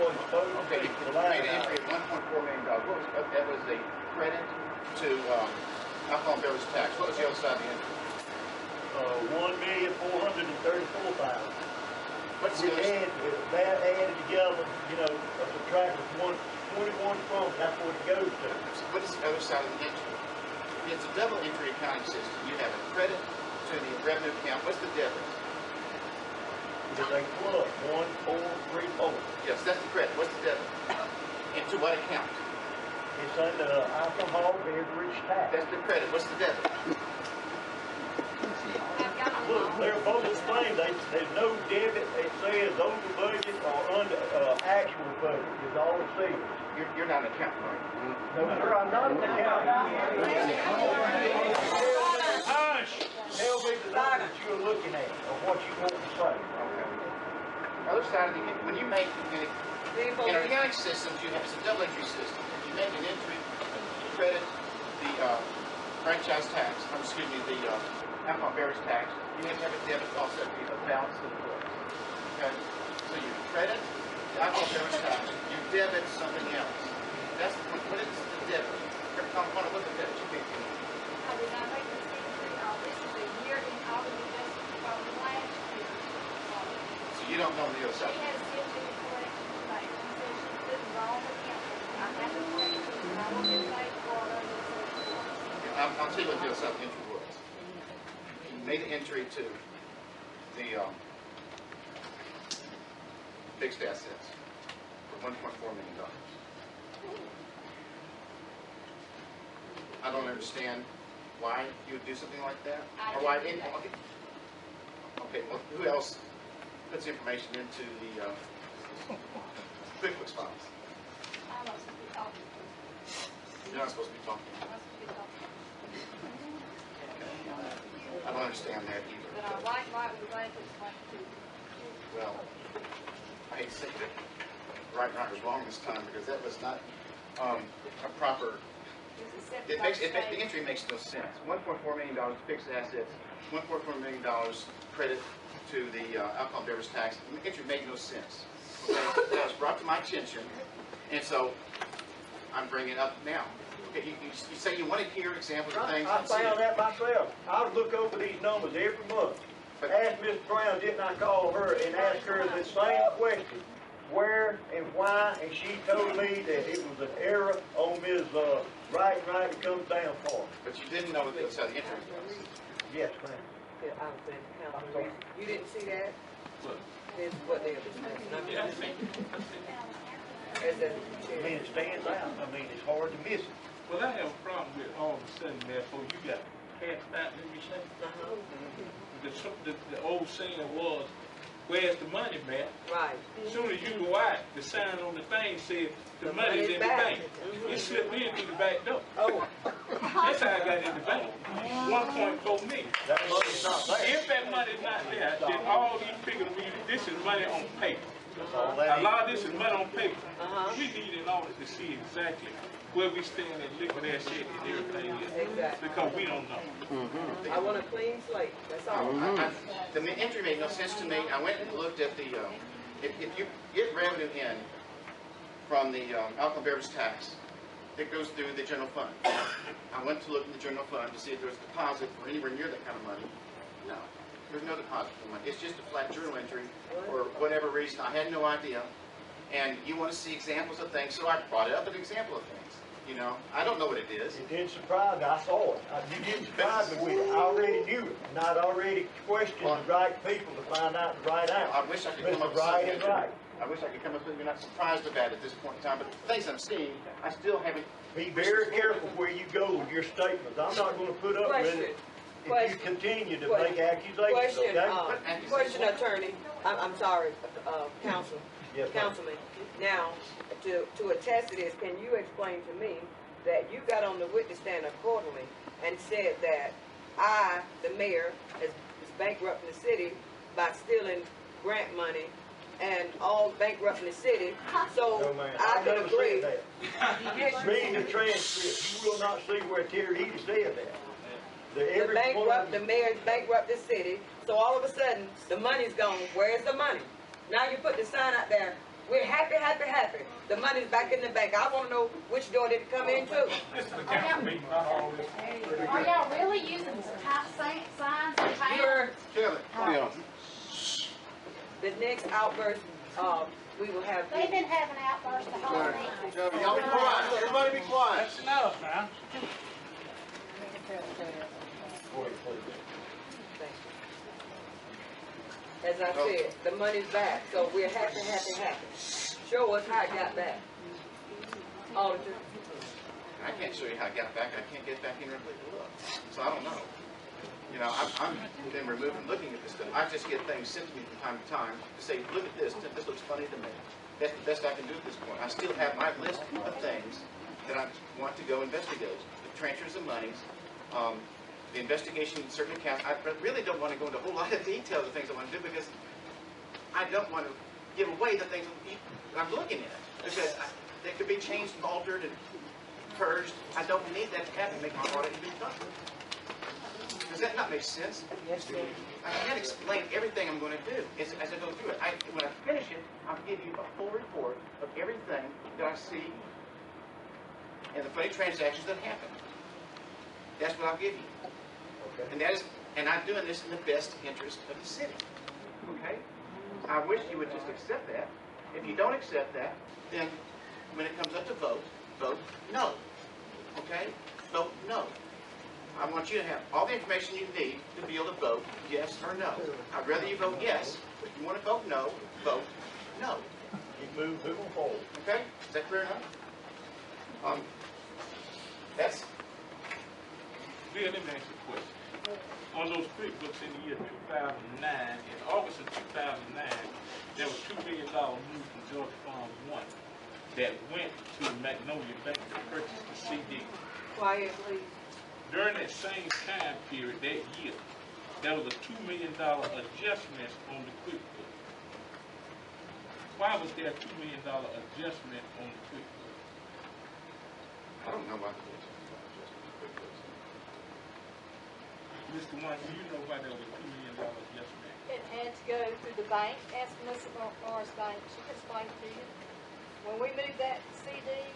what it's supposed to be for the line Made an entry item. of $1.4 million. That was a credit to alcohol and beverage tax. What was the other side of the entry? $1,434,000. What's the We other add that added together, you know, subtract 21 from, that's what it goes to. What is the other side of the entry? It's a double entry accounting system. You have a credit to the revenue account. What's the debit? It's a plus, 1434. Yes, that's the credit. What's the debit? And to what account? It's under alcohol beverage tax. That's the credit. What's the debit? Look, they're both the same. There's no debit. It says over budget or under actual budget. It's all it says. You're not an accountant, are you? No, sir, I'm not an accountant. Hush! Tell me the number that you're looking at or what you want to say. Okay. Other side of the when you make in accounting systems, you have it's a double entry system. If you make an entry, credit the franchise tax, the alcohol beverage tax, you have to have a debit offset to a balance of the books. Okay? So you credit the alcohol beverage tax, you debit something else. That's what is the debit? What's the debit you pay for? I did not make this entry. This is a year in audit adjustment from last year. So you don't know the other side. She has sent me the correction today. She said she put the wrong account. I have to correct it, and I will get paid for it under the I'll tell you what the other side of the entry was. You made an entry to the fixed assets for $1.4 million. I don't understand why you would do something like that, or why. Okay, well, who else puts information into the QuickBooks files? I'm not supposed to be talking. You're not supposed to be talking. I'm not supposed to be talking. I don't understand that either. But I like would like to explain to you. Well, I hate to say that right and right was wrong this time because that was not a proper. The entry makes no sense. $1.4 million fixed assets, $1.4 million credit to the alcohol beverage tax. The entry made no sense. Okay? That was brought to my attention, and so I'm bringing it up now. Okay, you say you want to hear examples of things. I found that myself. I would look over these numbers every month. Ask Miss Brown, didn't I call her and ask her the same question? Where and why? And she told me that it was an error on Ms. Right that comes down for. But you didn't know what the other side of the entry was. Yes, ma'am. You didn't see that? What? That's what they were Yeah, I see. I mean, it stands out. I mean, it's hard to miss it. Well, I have a problem with all of a sudden, therefore, you got half that, let me say. The old saying was, where's the money, man? Right. As soon as you go out, the sign on the thing says the money's in the bank. It slipped in through the back door. Oh. That's how I got in the bank. 1.4 million. That money's not there. If that money's not there, then all these people read this is money on paper. A lot of this is money on paper. We need an audit to see exactly where we stand in liquid asset and everything else. Exactly. Because we don't know. I want a clean slate. That's all. The entry made no sense to me. I went and looked at the, if you get revenue in from the alcohol beverage tax, it goes through the general fund. I went to look in the general fund to see if there was a deposit for anywhere near that kind of money. No, there's no deposit for money. It's just a flat journal entry for whatever reason. I had no idea. And you want to see examples of things, so I brought up an example of things. You know, I don't know what it is. It didn't surprise me. I saw it. You didn't surprise me with it. I already knew it. And I'd already questioned the right people to find out the right answer. I wish I could come up with right something. and right. I wish I could come up with something you're not surprised about at this point in time. But the things I'm seeing, I still haven't. Be very careful where you go with your statements. I'm not going to put up with it if you continue to make accusations. Question, Okay? question, attorney. I'm sorry, counsel. Yes, ma'am. Councilman, now, to attest to this, can you explain to me that you got on the witness stand accordingly and said that I, the mayor, is bankrupting the city by stealing grant money and all bankrupting the city, so No, ma'am. I can never agree. said that. Read the transcript. You will not see where Terry Eady said that. The mayor's bankrupt the city, so all of a sudden, the money's gone. Where's the money? Now you put the sign out there, we're happy, happy, happy. The money's back in the bank. I want to know which door did it come in too. Are y'all really using top signs and You're, Yeah. the next outburst, we will have. They've been having outbursts the whole night. Y'all be quiet. Everybody be quiet. That's enough now. As I said, the money's back, so we're happy, happy, happy. Show us how it got back. Auditor. I can't show you how I got back. I can't get back in and look. So I don't know. You know, I've been removed from looking at this stuff. I just get things sent to me from time to time to say, look at this. This looks funny to me. That's the best I can do at this point. I still have my list of things that I want to go investigate. The transfers of monies, the investigation in certain accounts. I really don't want to go into a whole lot of detail of the things I want to do because I don't want to give away the things I'm looking at. Because they could be changed, altered, and purged. I don't need that to happen to make my audit even done. Does that not make sense? Yes, sir. I can't explain everything I'm going to do as I go through it. When I finish it, I'll give you a full report of everything that I see and the funny transactions that happen. That's what I'll give you. Okay. And I'm doing this in the best interest of the city. Okay? I wish you would just accept that. If you don't accept that, then when it comes up to vote no. Okay? Vote no. I want you to have all the information you need to be able to vote yes or no. I'd rather you vote yes, but if you want to vote no, vote no. Keep moving forward. Okay? Is that clear enough? That's... Bill, let me ask you a question. On those QuickBooks in the year 2009, in August of 2009, there was $2 million moved from Georgia Farm 1 that went to Magnolia Bank to purchase the CD. Quiet, please. During that same time period, that year, there was a $2 million adjustment on the QuickBooks. Why was there a $2 million adjustment on the QuickBooks? I don't know about the QuickBooks. Mr. One, do you know why there was a $2 million adjustment? It had to go through the bank. Ask Melissa Morris Bank. She can explain it to you. When we moved that CD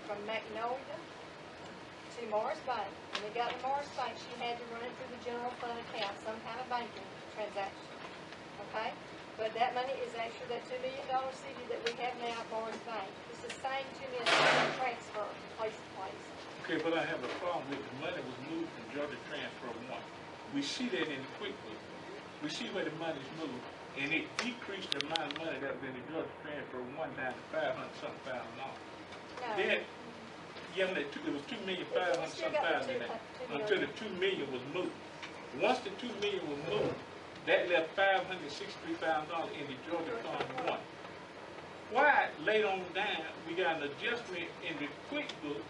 from Magnolia to Morris Bank, when we got to Morris Bank, she had to run it through the general fund account, some kind of banking transaction. Okay? But that money is actually that $2 million CD that we have now at Morris Bank. It's the same $2 million transfer from place to place. Okay, but I have a problem with the money was moved from Georgia Transfer 1. We see that in the QuickBooks. We see where the money's moved, and it decreased the amount of money that was in the Georgia Transfer 1 down to $500-something thousand. No. Then, yeah, it was $2,500,000 in that until the $2 million was moved. Once the $2 million was moved, that left $563,000 in the Georgia Fund 1. Why later on down we got an adjustment in the QuickBooks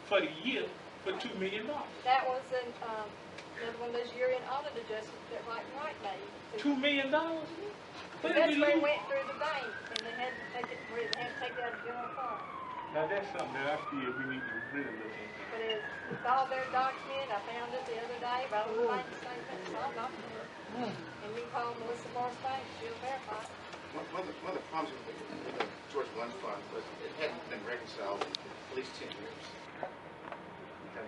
for the year for $2 million? That was another one of those year-end audit adjustments that Right made. $2 million? But that's where it went through the bank, and they had to take it, they had to take it out of general fund. Now that's something that I feel we need to really look into. But it's all there documented. I found it the other day, right on the bank statement. It's all documented. And you call Melissa Morris Bank, she'll verify it. One of the problems with the Georgia Lunch Fund was it hadn't been reconciled in at least 10 years. Okay?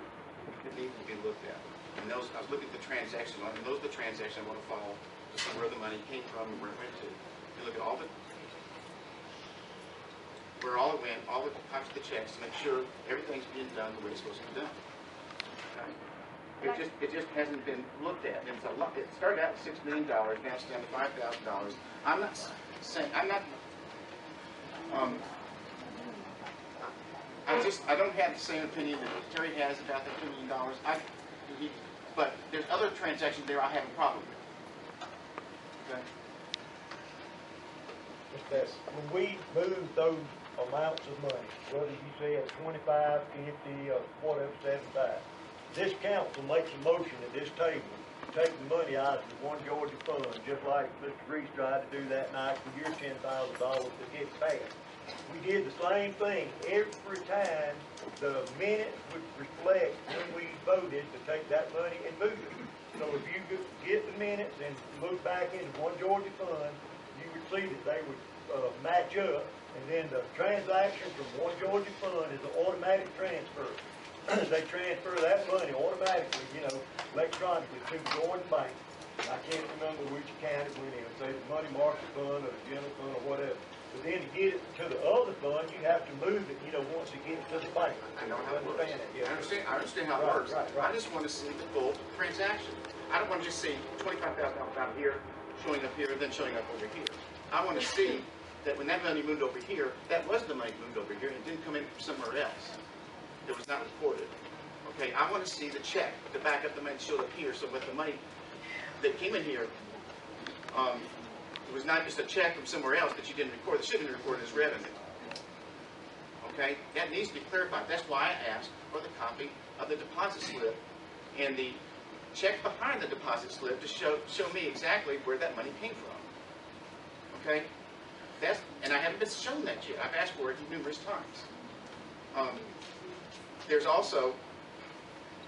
It needed to be looked at. And I was looking at the transaction, and those are the transactions I want to follow to see where the money came from and where it went to. You look at all it went, all the types of the checks to make sure everything's being done the way it's supposed to be done. Okay? It just hasn't been looked at. And it's a lot. It started out with $6 million, now it's down to $5,000. I'm not saying I don't have the same opinion that Terry has about the $2 million. But there's other transactions there I have a problem with. Okay? Mr. that when we move those amounts of money, whether you say it's 25, 50, or whatever, 75, this council makes a motion at this table to take the money out of the One Georgia Fund, just like Mr. Reese tried to do that night for your $10,000 to get passed. We did the same thing every time. The minutes would reflect when we voted to take that money and move it. So if you get the minutes and move back into One Georgia Fund, you would see that they would match up, and then the transaction from One Georgia Fund is an automatic transfer. They transfer that money automatically, electronically to the Georgia Bank. I can't remember which account it went in, say the money market fund or the general fund or whatever. But then to get it to the other fund, you have to move it, once it gets to the bank. I know how it works. Yeah. I understand how it works. I just want to see the full transaction. I don't want to just see $25,000 out here, showing up here, and then showing up over here. I want to see that when that money moved over here, that was the money moved over here, and it didn't come in from somewhere else. It was not reported. Okay, I want to see the check to back up the money showed up here, so with the money that came in here, it was not just a check from somewhere else that you didn't record. It should have been recorded as revenue. Okay, that needs to be clarified. That's why I asked for the copy of the deposit slip and the check behind the deposit slip to show me exactly where that money came from. Okay, and I haven't been shown that yet. I've asked for it numerous times. There's also,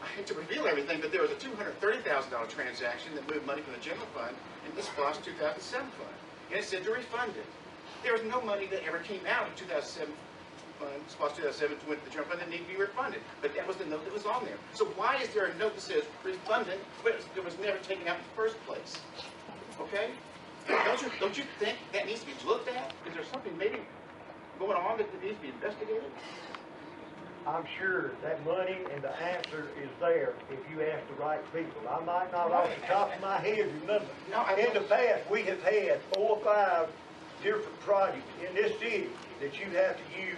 I hate to reveal everything, but there was a $230,000 transaction that moved money from the general fund into the SPLOST 2007 fund, and it said to refund it. There was no money that ever came out of 2007 fund, SPLOST 2007, went to the general fund that needed to be refunded, but that was the note that was on there. So why is there a note that says refunded, but it was never taken out in the first place? Okay? Don't you think that needs to be looked at? Is there something maybe going on that needs to be investigated? I'm sure that money and the answer is there if you ask the right people. I might not off the top of my head remember. In the past, we have had 4 or 5 different projects in this city that you have to use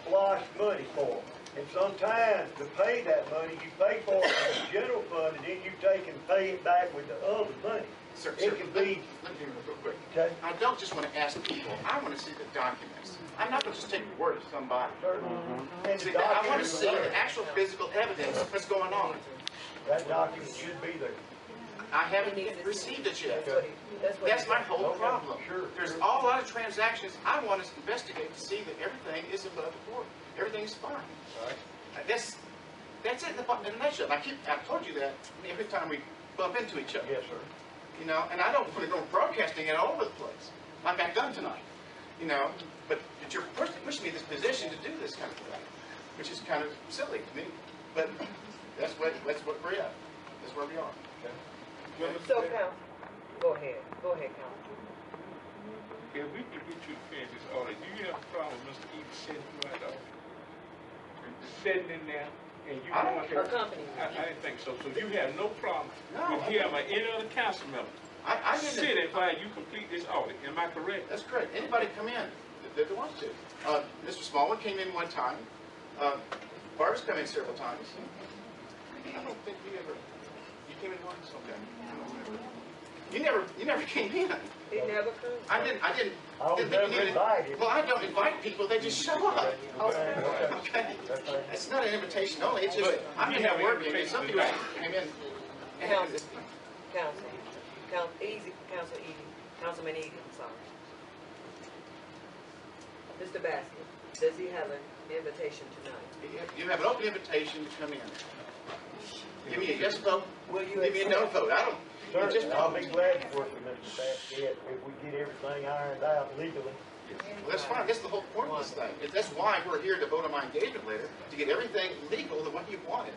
SPLOST money for. And sometimes to pay that money, you pay for it in the general fund, and then you take and pay it back with the other money. Sir, it can be. Let me hear real quick. Okay. I don't just want to ask people. I want to see the documents. I'm not going to just take the word of somebody. See, I want to see the actual physical evidence of what's going on. That document should be there. I haven't received it yet. That's my whole problem. There's a lot of transactions I want to investigate to see that everything is above board. Everything's fine. That's it in a nutshell. I've told you that every time we bump into each other. Yes, sir. And I don't want to go broadcasting it all over the place, like I've done tonight. But you're pushing me in this position to do this kind of thing, which is kind of silly to me. But that's what we're at. That's where we are. Okay. So, Council, go ahead, Council. If we can get you to finish this audit, do you have a problem with Mr. Eden sitting right off? Sitting in there, and you want to accompany. I didn't think so. So you have no problem with him or any other council member I sitting while you complete this audit. Am I correct? That's correct. Anybody come in that wants to. Mr. Smallwood came in one time. Barb's come in several times. I don't think you ever. You came in once. Okay. You never came in. He never comes. I didn't I was never invited. Well, I don't invite people. They just show up. Okay. It's not an invitation only. It's just I'm in there working. And some people came in. Councilman Eden, sorry. Mr. Baskin, does he have an invitation tonight? You have an open invitation to come in. Give me a yes vote. Will you give me a no vote? I don't. Certainly, I'll be glad to work with Mr. Baskin if we get everything ironed out legally. Well, that's fine. That's the whole point of this thing. That's why we're here to vote on my engagement letter, to get everything legal the way you want it.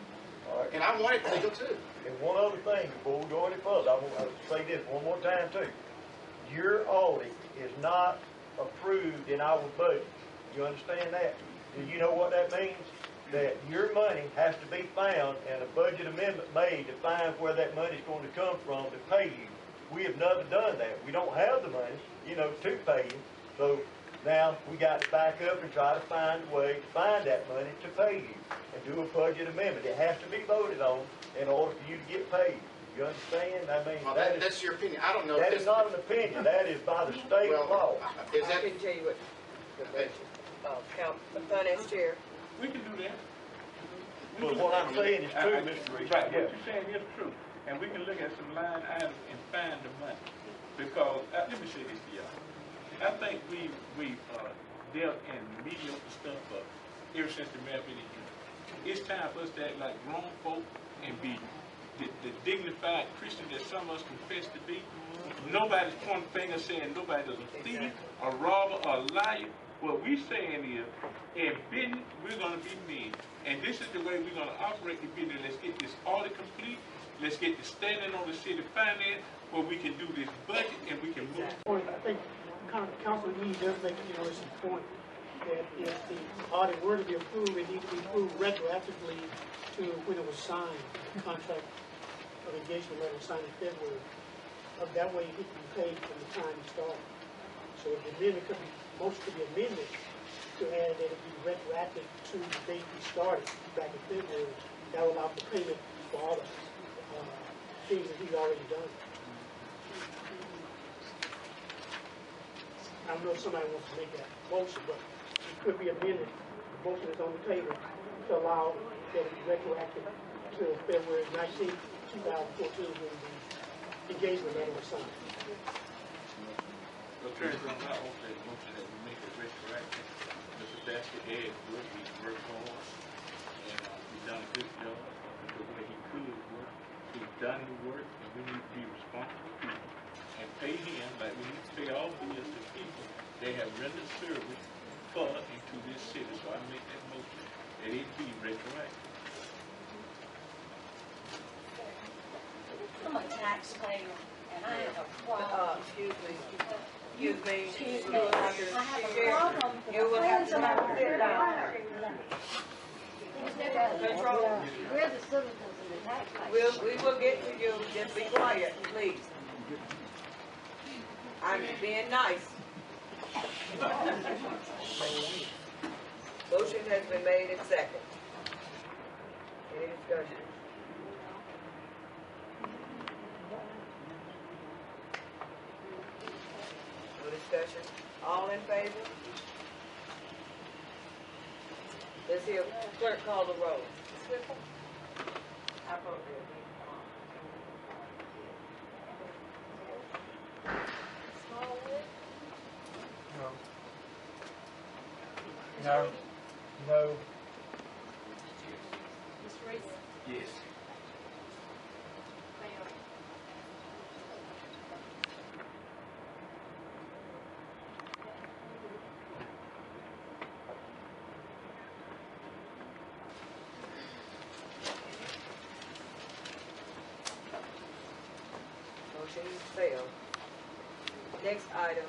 Right. And I want it legal too. And one other thing before we go any further, I want to say this one more time too. Your audit is not approved in our budget. You understand that? Do you know what that means? That your money has to be found and a budget amendment made to find where that money is going to come from to pay you. We have never done that. We don't have the money, to pay you. So now we got to back up and try to find a way to find that money to pay you and do a budget amendment. It has to be voted on in order for you to get paid. You understand? I mean, Well, that is, that's your opinion. I don't know. that if is this- not an opinion, that is by the state Well, law. Is I that, can tell you what, Finance Chair, We can do that. But what I'm saying is true, Mr. Reese. Right, Yeah. what you're saying is true. And we can look at some line items and find the money. Because, let me say this to y'all. I think we dealt in mediocre stuff ever since the mayor been in here. It's time for us to act like grown folk and be the dignified Christian that some of us confess to be. Nobody's pointing fingers saying nobody's a thief, a robber, or a liar. What we're saying is, in business, we're going to be men. And this is the way we're going to operate the business. Let's get this audit complete. Let's get the standing on the city finance where we can do this budget and we can move. I think Councilman Lee does make an interesting point that if the audit were to be approved, it needs to be approved retroactively to when it was signed, the contract of engagement letter was signed in February. That way it can be paid from the time you start. So if the amendment could be, motion could be amended to add that it be retroactive to the date we started back in February, that would allow for payment for all the things that he's already done. I don't know if somebody wants to make that motion, but it could be amended. The motion is on the table to allow that it be retroactive to February 19, 2014 when the engagement letter was signed. Attorney General, I hope that motion that we make it retroactive. Mr. Basket added what we worked on, and he's done a good job because the way he could work, he's done the work, and we need to be responsible people and pay him like we need to pay all bills to people that have rendered service for and to this city. So I make that motion that it be retroactive. I'm a taxpayer, and I have a problem. excuse me. Excuse me. You will have to, I have a problem. you will have to sit down. We're the citizens and the taxpayers. We will get to you. Just be quiet, please. I'm being nice. Motion has been made and second. Any discussion? No discussion? All in favor? Let's hear clerk call the roll. I vote No. No. Mr. Reese? Yes. Motion failed. Next item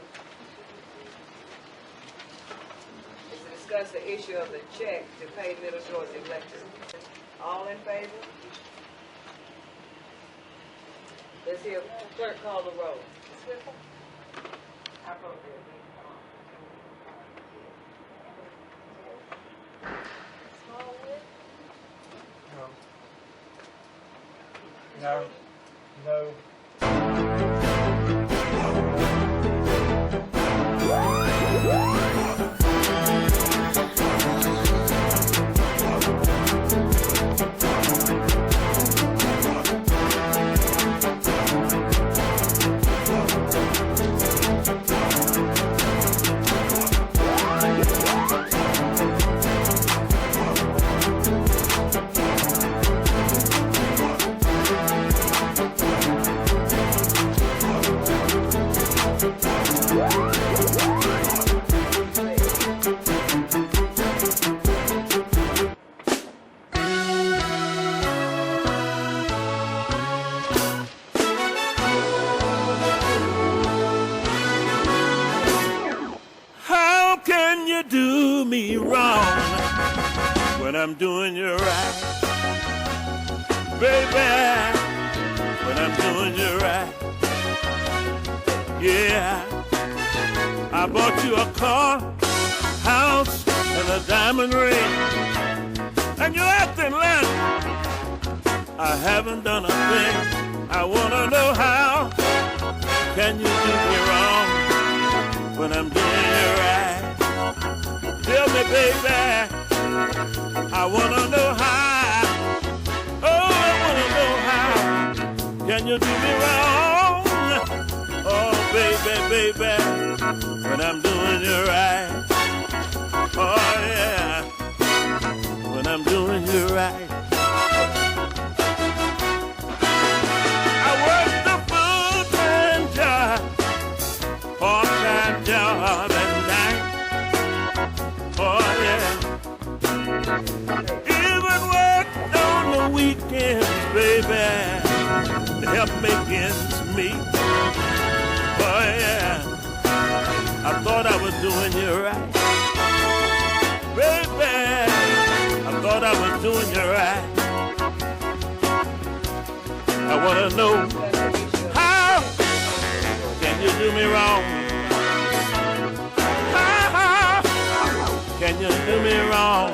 is to discuss the issue of the check to pay Middle Georgia electric. All in favor? Let's hear clerk call the roll. I vote No. No. How can you do me wrong when I'm doing you right? Baby, when I'm doing you right. Yeah, I bought you a car, house, and a diamond ring. And you're acting like I haven't done a thing. I wanna know how can you do me wrong when I'm doing you right? Tell me, baby, I wanna know how. Oh, I wanna know how can you do me wrong? Oh, baby, baby, when I'm doing you right. Oh, yeah, when I'm doing you right. Part-time job at night. Oh yeah. Even worked on the weekends, baby, to help make ends meet. Oh yeah. I thought I was doing you right, baby. I thought I was doing you right. I wanna know how can you do me wrong? How can you do me wrong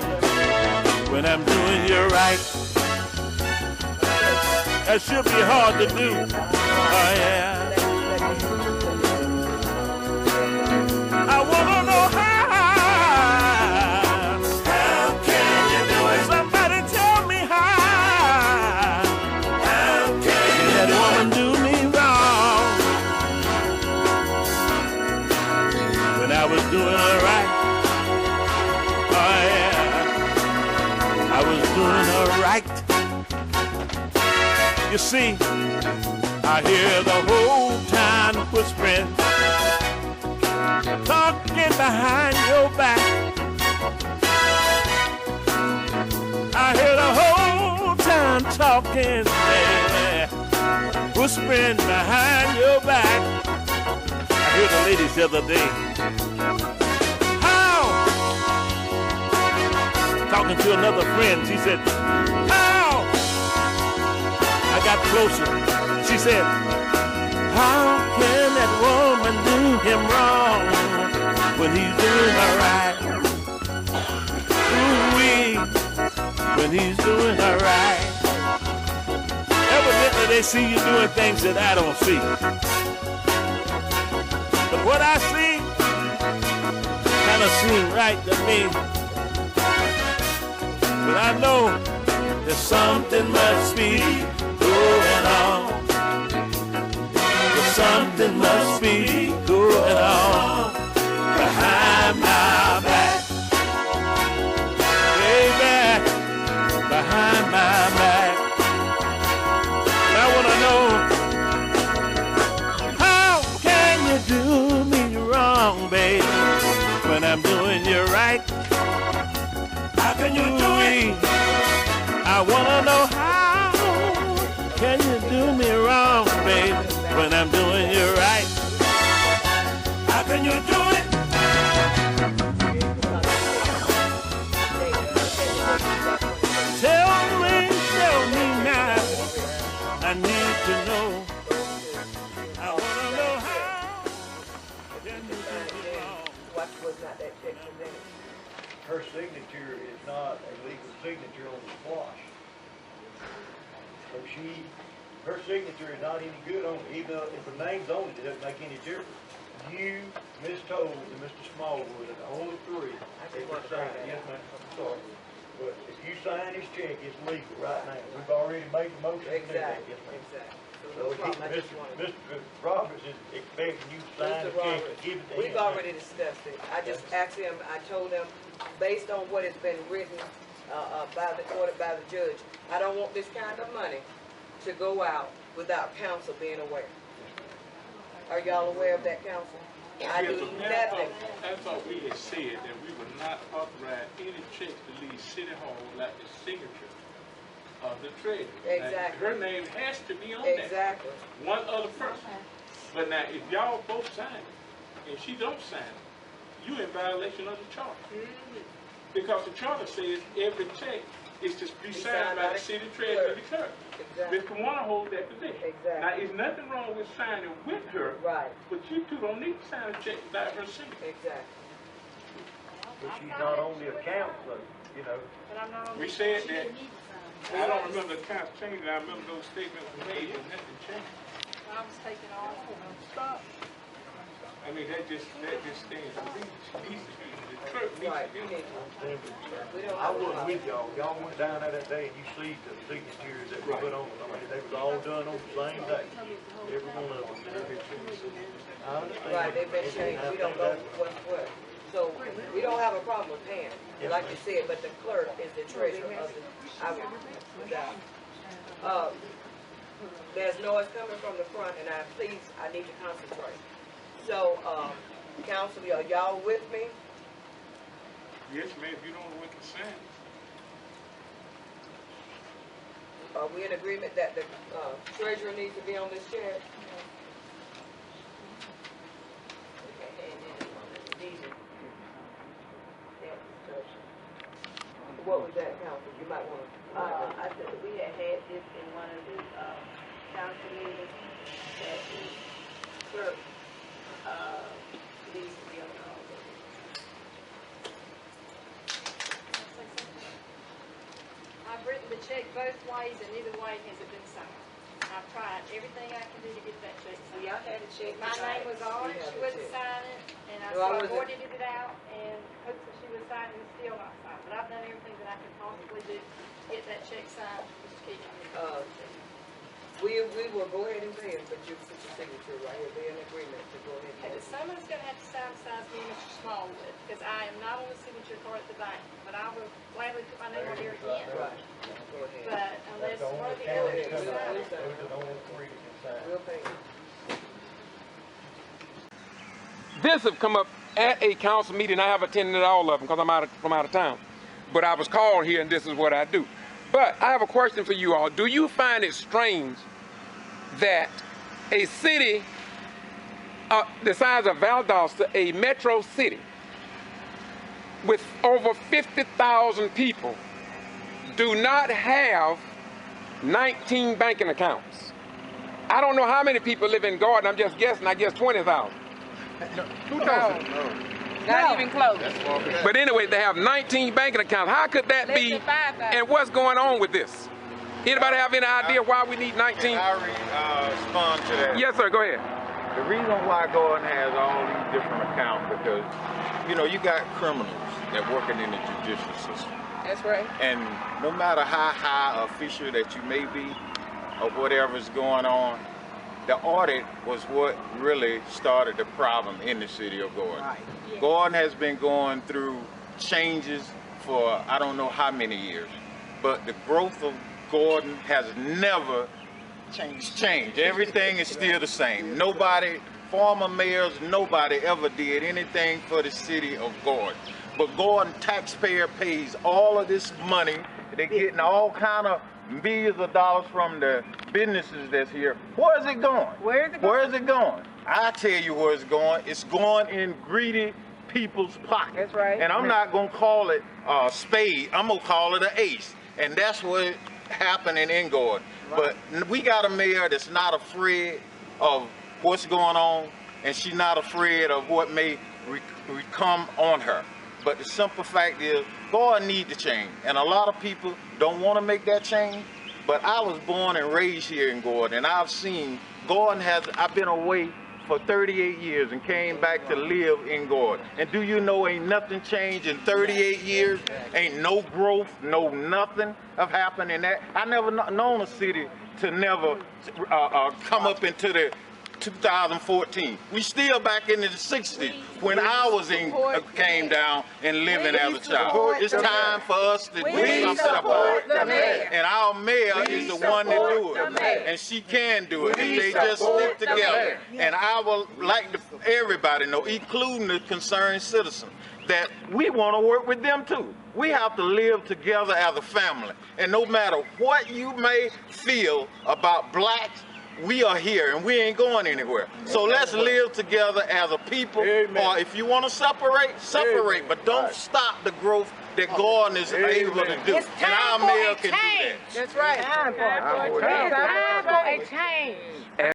when I'm doing you right? That should be hard to do. Oh yeah. I wanna know how. How can you do it? Somebody tell me how. How can that woman do me wrong? I was doing all right. Oh yeah, I was doing all right. You see, I hear the whole town whispering, talking behind your back. I hear the whole town talking, yeah, whispering behind your back. I heard the ladies the other day. Talking to another friend, she said, how? I got closer. She said, how can that woman do him wrong when he's doing all right? Ooh-wee, when he's doing all right. Evidently they see you doing things that I don't see. But what I see kind of seems right to me. But I know that something must be going on. That something must be going on behind my back. Baby, behind my back. And I want to know, how can you do me wrong, baby, when I'm doing you right? How can you do it? I wanna know how can you do me wrong, baby, when I'm doing you right? How can you do it? Tell me now. I need to know. I wanna know how can you do me wrong? Her signature is not a legal signature on the squash. So her signature is not any good on it. Even if her name's on it, it doesn't make any difference. You, Miss Toles, and Mr. Smallwood are the only three that can sign it. Yes, ma'am. I'm sorry. But if you sign this check, it's legal right now. We've already made the motion to do that. Yes, ma'am. Exactly. So Mr. Roberts is expecting you to sign the check and give it to him. We've already discussed it. I just asked him, I told him, based on what has been written ordered by the judge, I don't want this kind of money to go out without council being aware. Are y'all aware of that, council? I do nothing. I thought we had said that we would not authorize any checks to leave City Hall without the signature of the treasurer. Exactly. Now, her name has to be on that. Exactly. One other person. But now, if y'all both sign it, and she don't sign it, you in violation of the charter. Because the charter says every check is to be signed by the city treasurer and the clerk. Exactly. Ms. Kawana holds that position. Exactly. Now, there's nothing wrong with signing with her, right? But you two don't need to sign a check without her signature. Exactly. But she's not on the account, though, you know. We said that I don't remember the times changing. I remember those statements were made and nothing changed. I was taking off. Stop. I mean, that just stands to reach. Needs to be. The clerk needs to be. I was with y'all. Y'all went down there that day and you see the signatures that we put on. I mean, they was all done on the same day. Every one of them. I understand. Right, they've been changed. We don't know what's what. So we don't have a problem with Pam, like you said, but the clerk is the treasurer of the, there's noise coming from the front, and I need to concentrate. So, council, are y'all with me? Yes, ma'am, if you don't know what to say. Are we in agreement that the treasurer needs to be on this chair? What was that, council? You might want to. I said that we had this in one of the council meetings, that the clerk needs to be on all of it. I've written the check both ways, and neither way has it been signed. I've tried everything I can do to get that check signed. Y'all had a check. My name was on it, she wouldn't sign it, and I avoided it out, and hopefully she would sign it and still not sign it. But I've done everything that I could possibly do to get that check signed, just keep it. We will go ahead and pay him, but you put your signature right here. They're in agreement to go ahead and pay him. Someone's going to have to sign besides me and Mr. Smallwood, because I am not on the signature card at the bank, but I will gladly put my name on here again. Right. Go ahead. But unless one of the others can sign it. We'll pay him. This have come up at a council meeting. I have attended all of them because I'm from out of town. But I was called here, and this is what I do. But I have a question for you all. Do you find it strange that a city the size of Valdosta, a metro city with over 50,000 people, do not have 19 banking accounts? I don't know how many people live in Gordon. I'm just guessing. I guess 20,000. 2,000. Not even close. But anyway, they have 19 banking accounts. How could that be? And what's going on with this? Anybody have any idea why we need 19? I respond to that. Yes, sir. Go ahead. The reason why Gordon has all these different accounts because, you know, you got criminals that working in the judicial system. That's right. And no matter how high official that you may be or whatever's going on, the audit was what really started the problem in the city of Gordon. Right. Yeah. Gordon has been going through changes for I don't know how many years, but the growth of Gordon has never changed. Everything is still the same. Nobody, former mayors, nobody ever did anything for the city of Gordon. But Gordon taxpayer pays all of this money. They're getting all kind of millions of dollars from the businesses that's here. Where is it going? Where is it going? Where is it going? I tell you where it's going. It's going in greedy people's pockets. That's right. And I'm not going to call it a spade. I'm going to call it an ace. And that's what's happening in Gordon. Right. But we got a mayor that's not afraid of what's going on, and she's not afraid of what may come on her. But the simple fact is, Gordon needs to change. And a lot of people don't want to make that change. But I was born and raised here in Gordon, and I've seen I've been away for 38 years and came back to live in Gordon. And do you know ain't nothing changed in 38 years? Ain't no growth, no nothing have happened in that. I never known a city to never come up into the 2014. We still back in the 60s when I was came down and living as a child. It's time for us to do something about it. And our mayor is the one to do it. And she can do it if they just stick together. And I would like everybody to know, including the concerned citizens, that we want to work with them too. We have to live together as a family. And no matter what you may feel about blacks, we are here and we ain't going anywhere. So let's live together as a people. Amen. Or if you want to separate, separate. Amen. But don't stop the growth that Gordon is able to do. It's time and our mayor can do that. That's right. It's time for a change.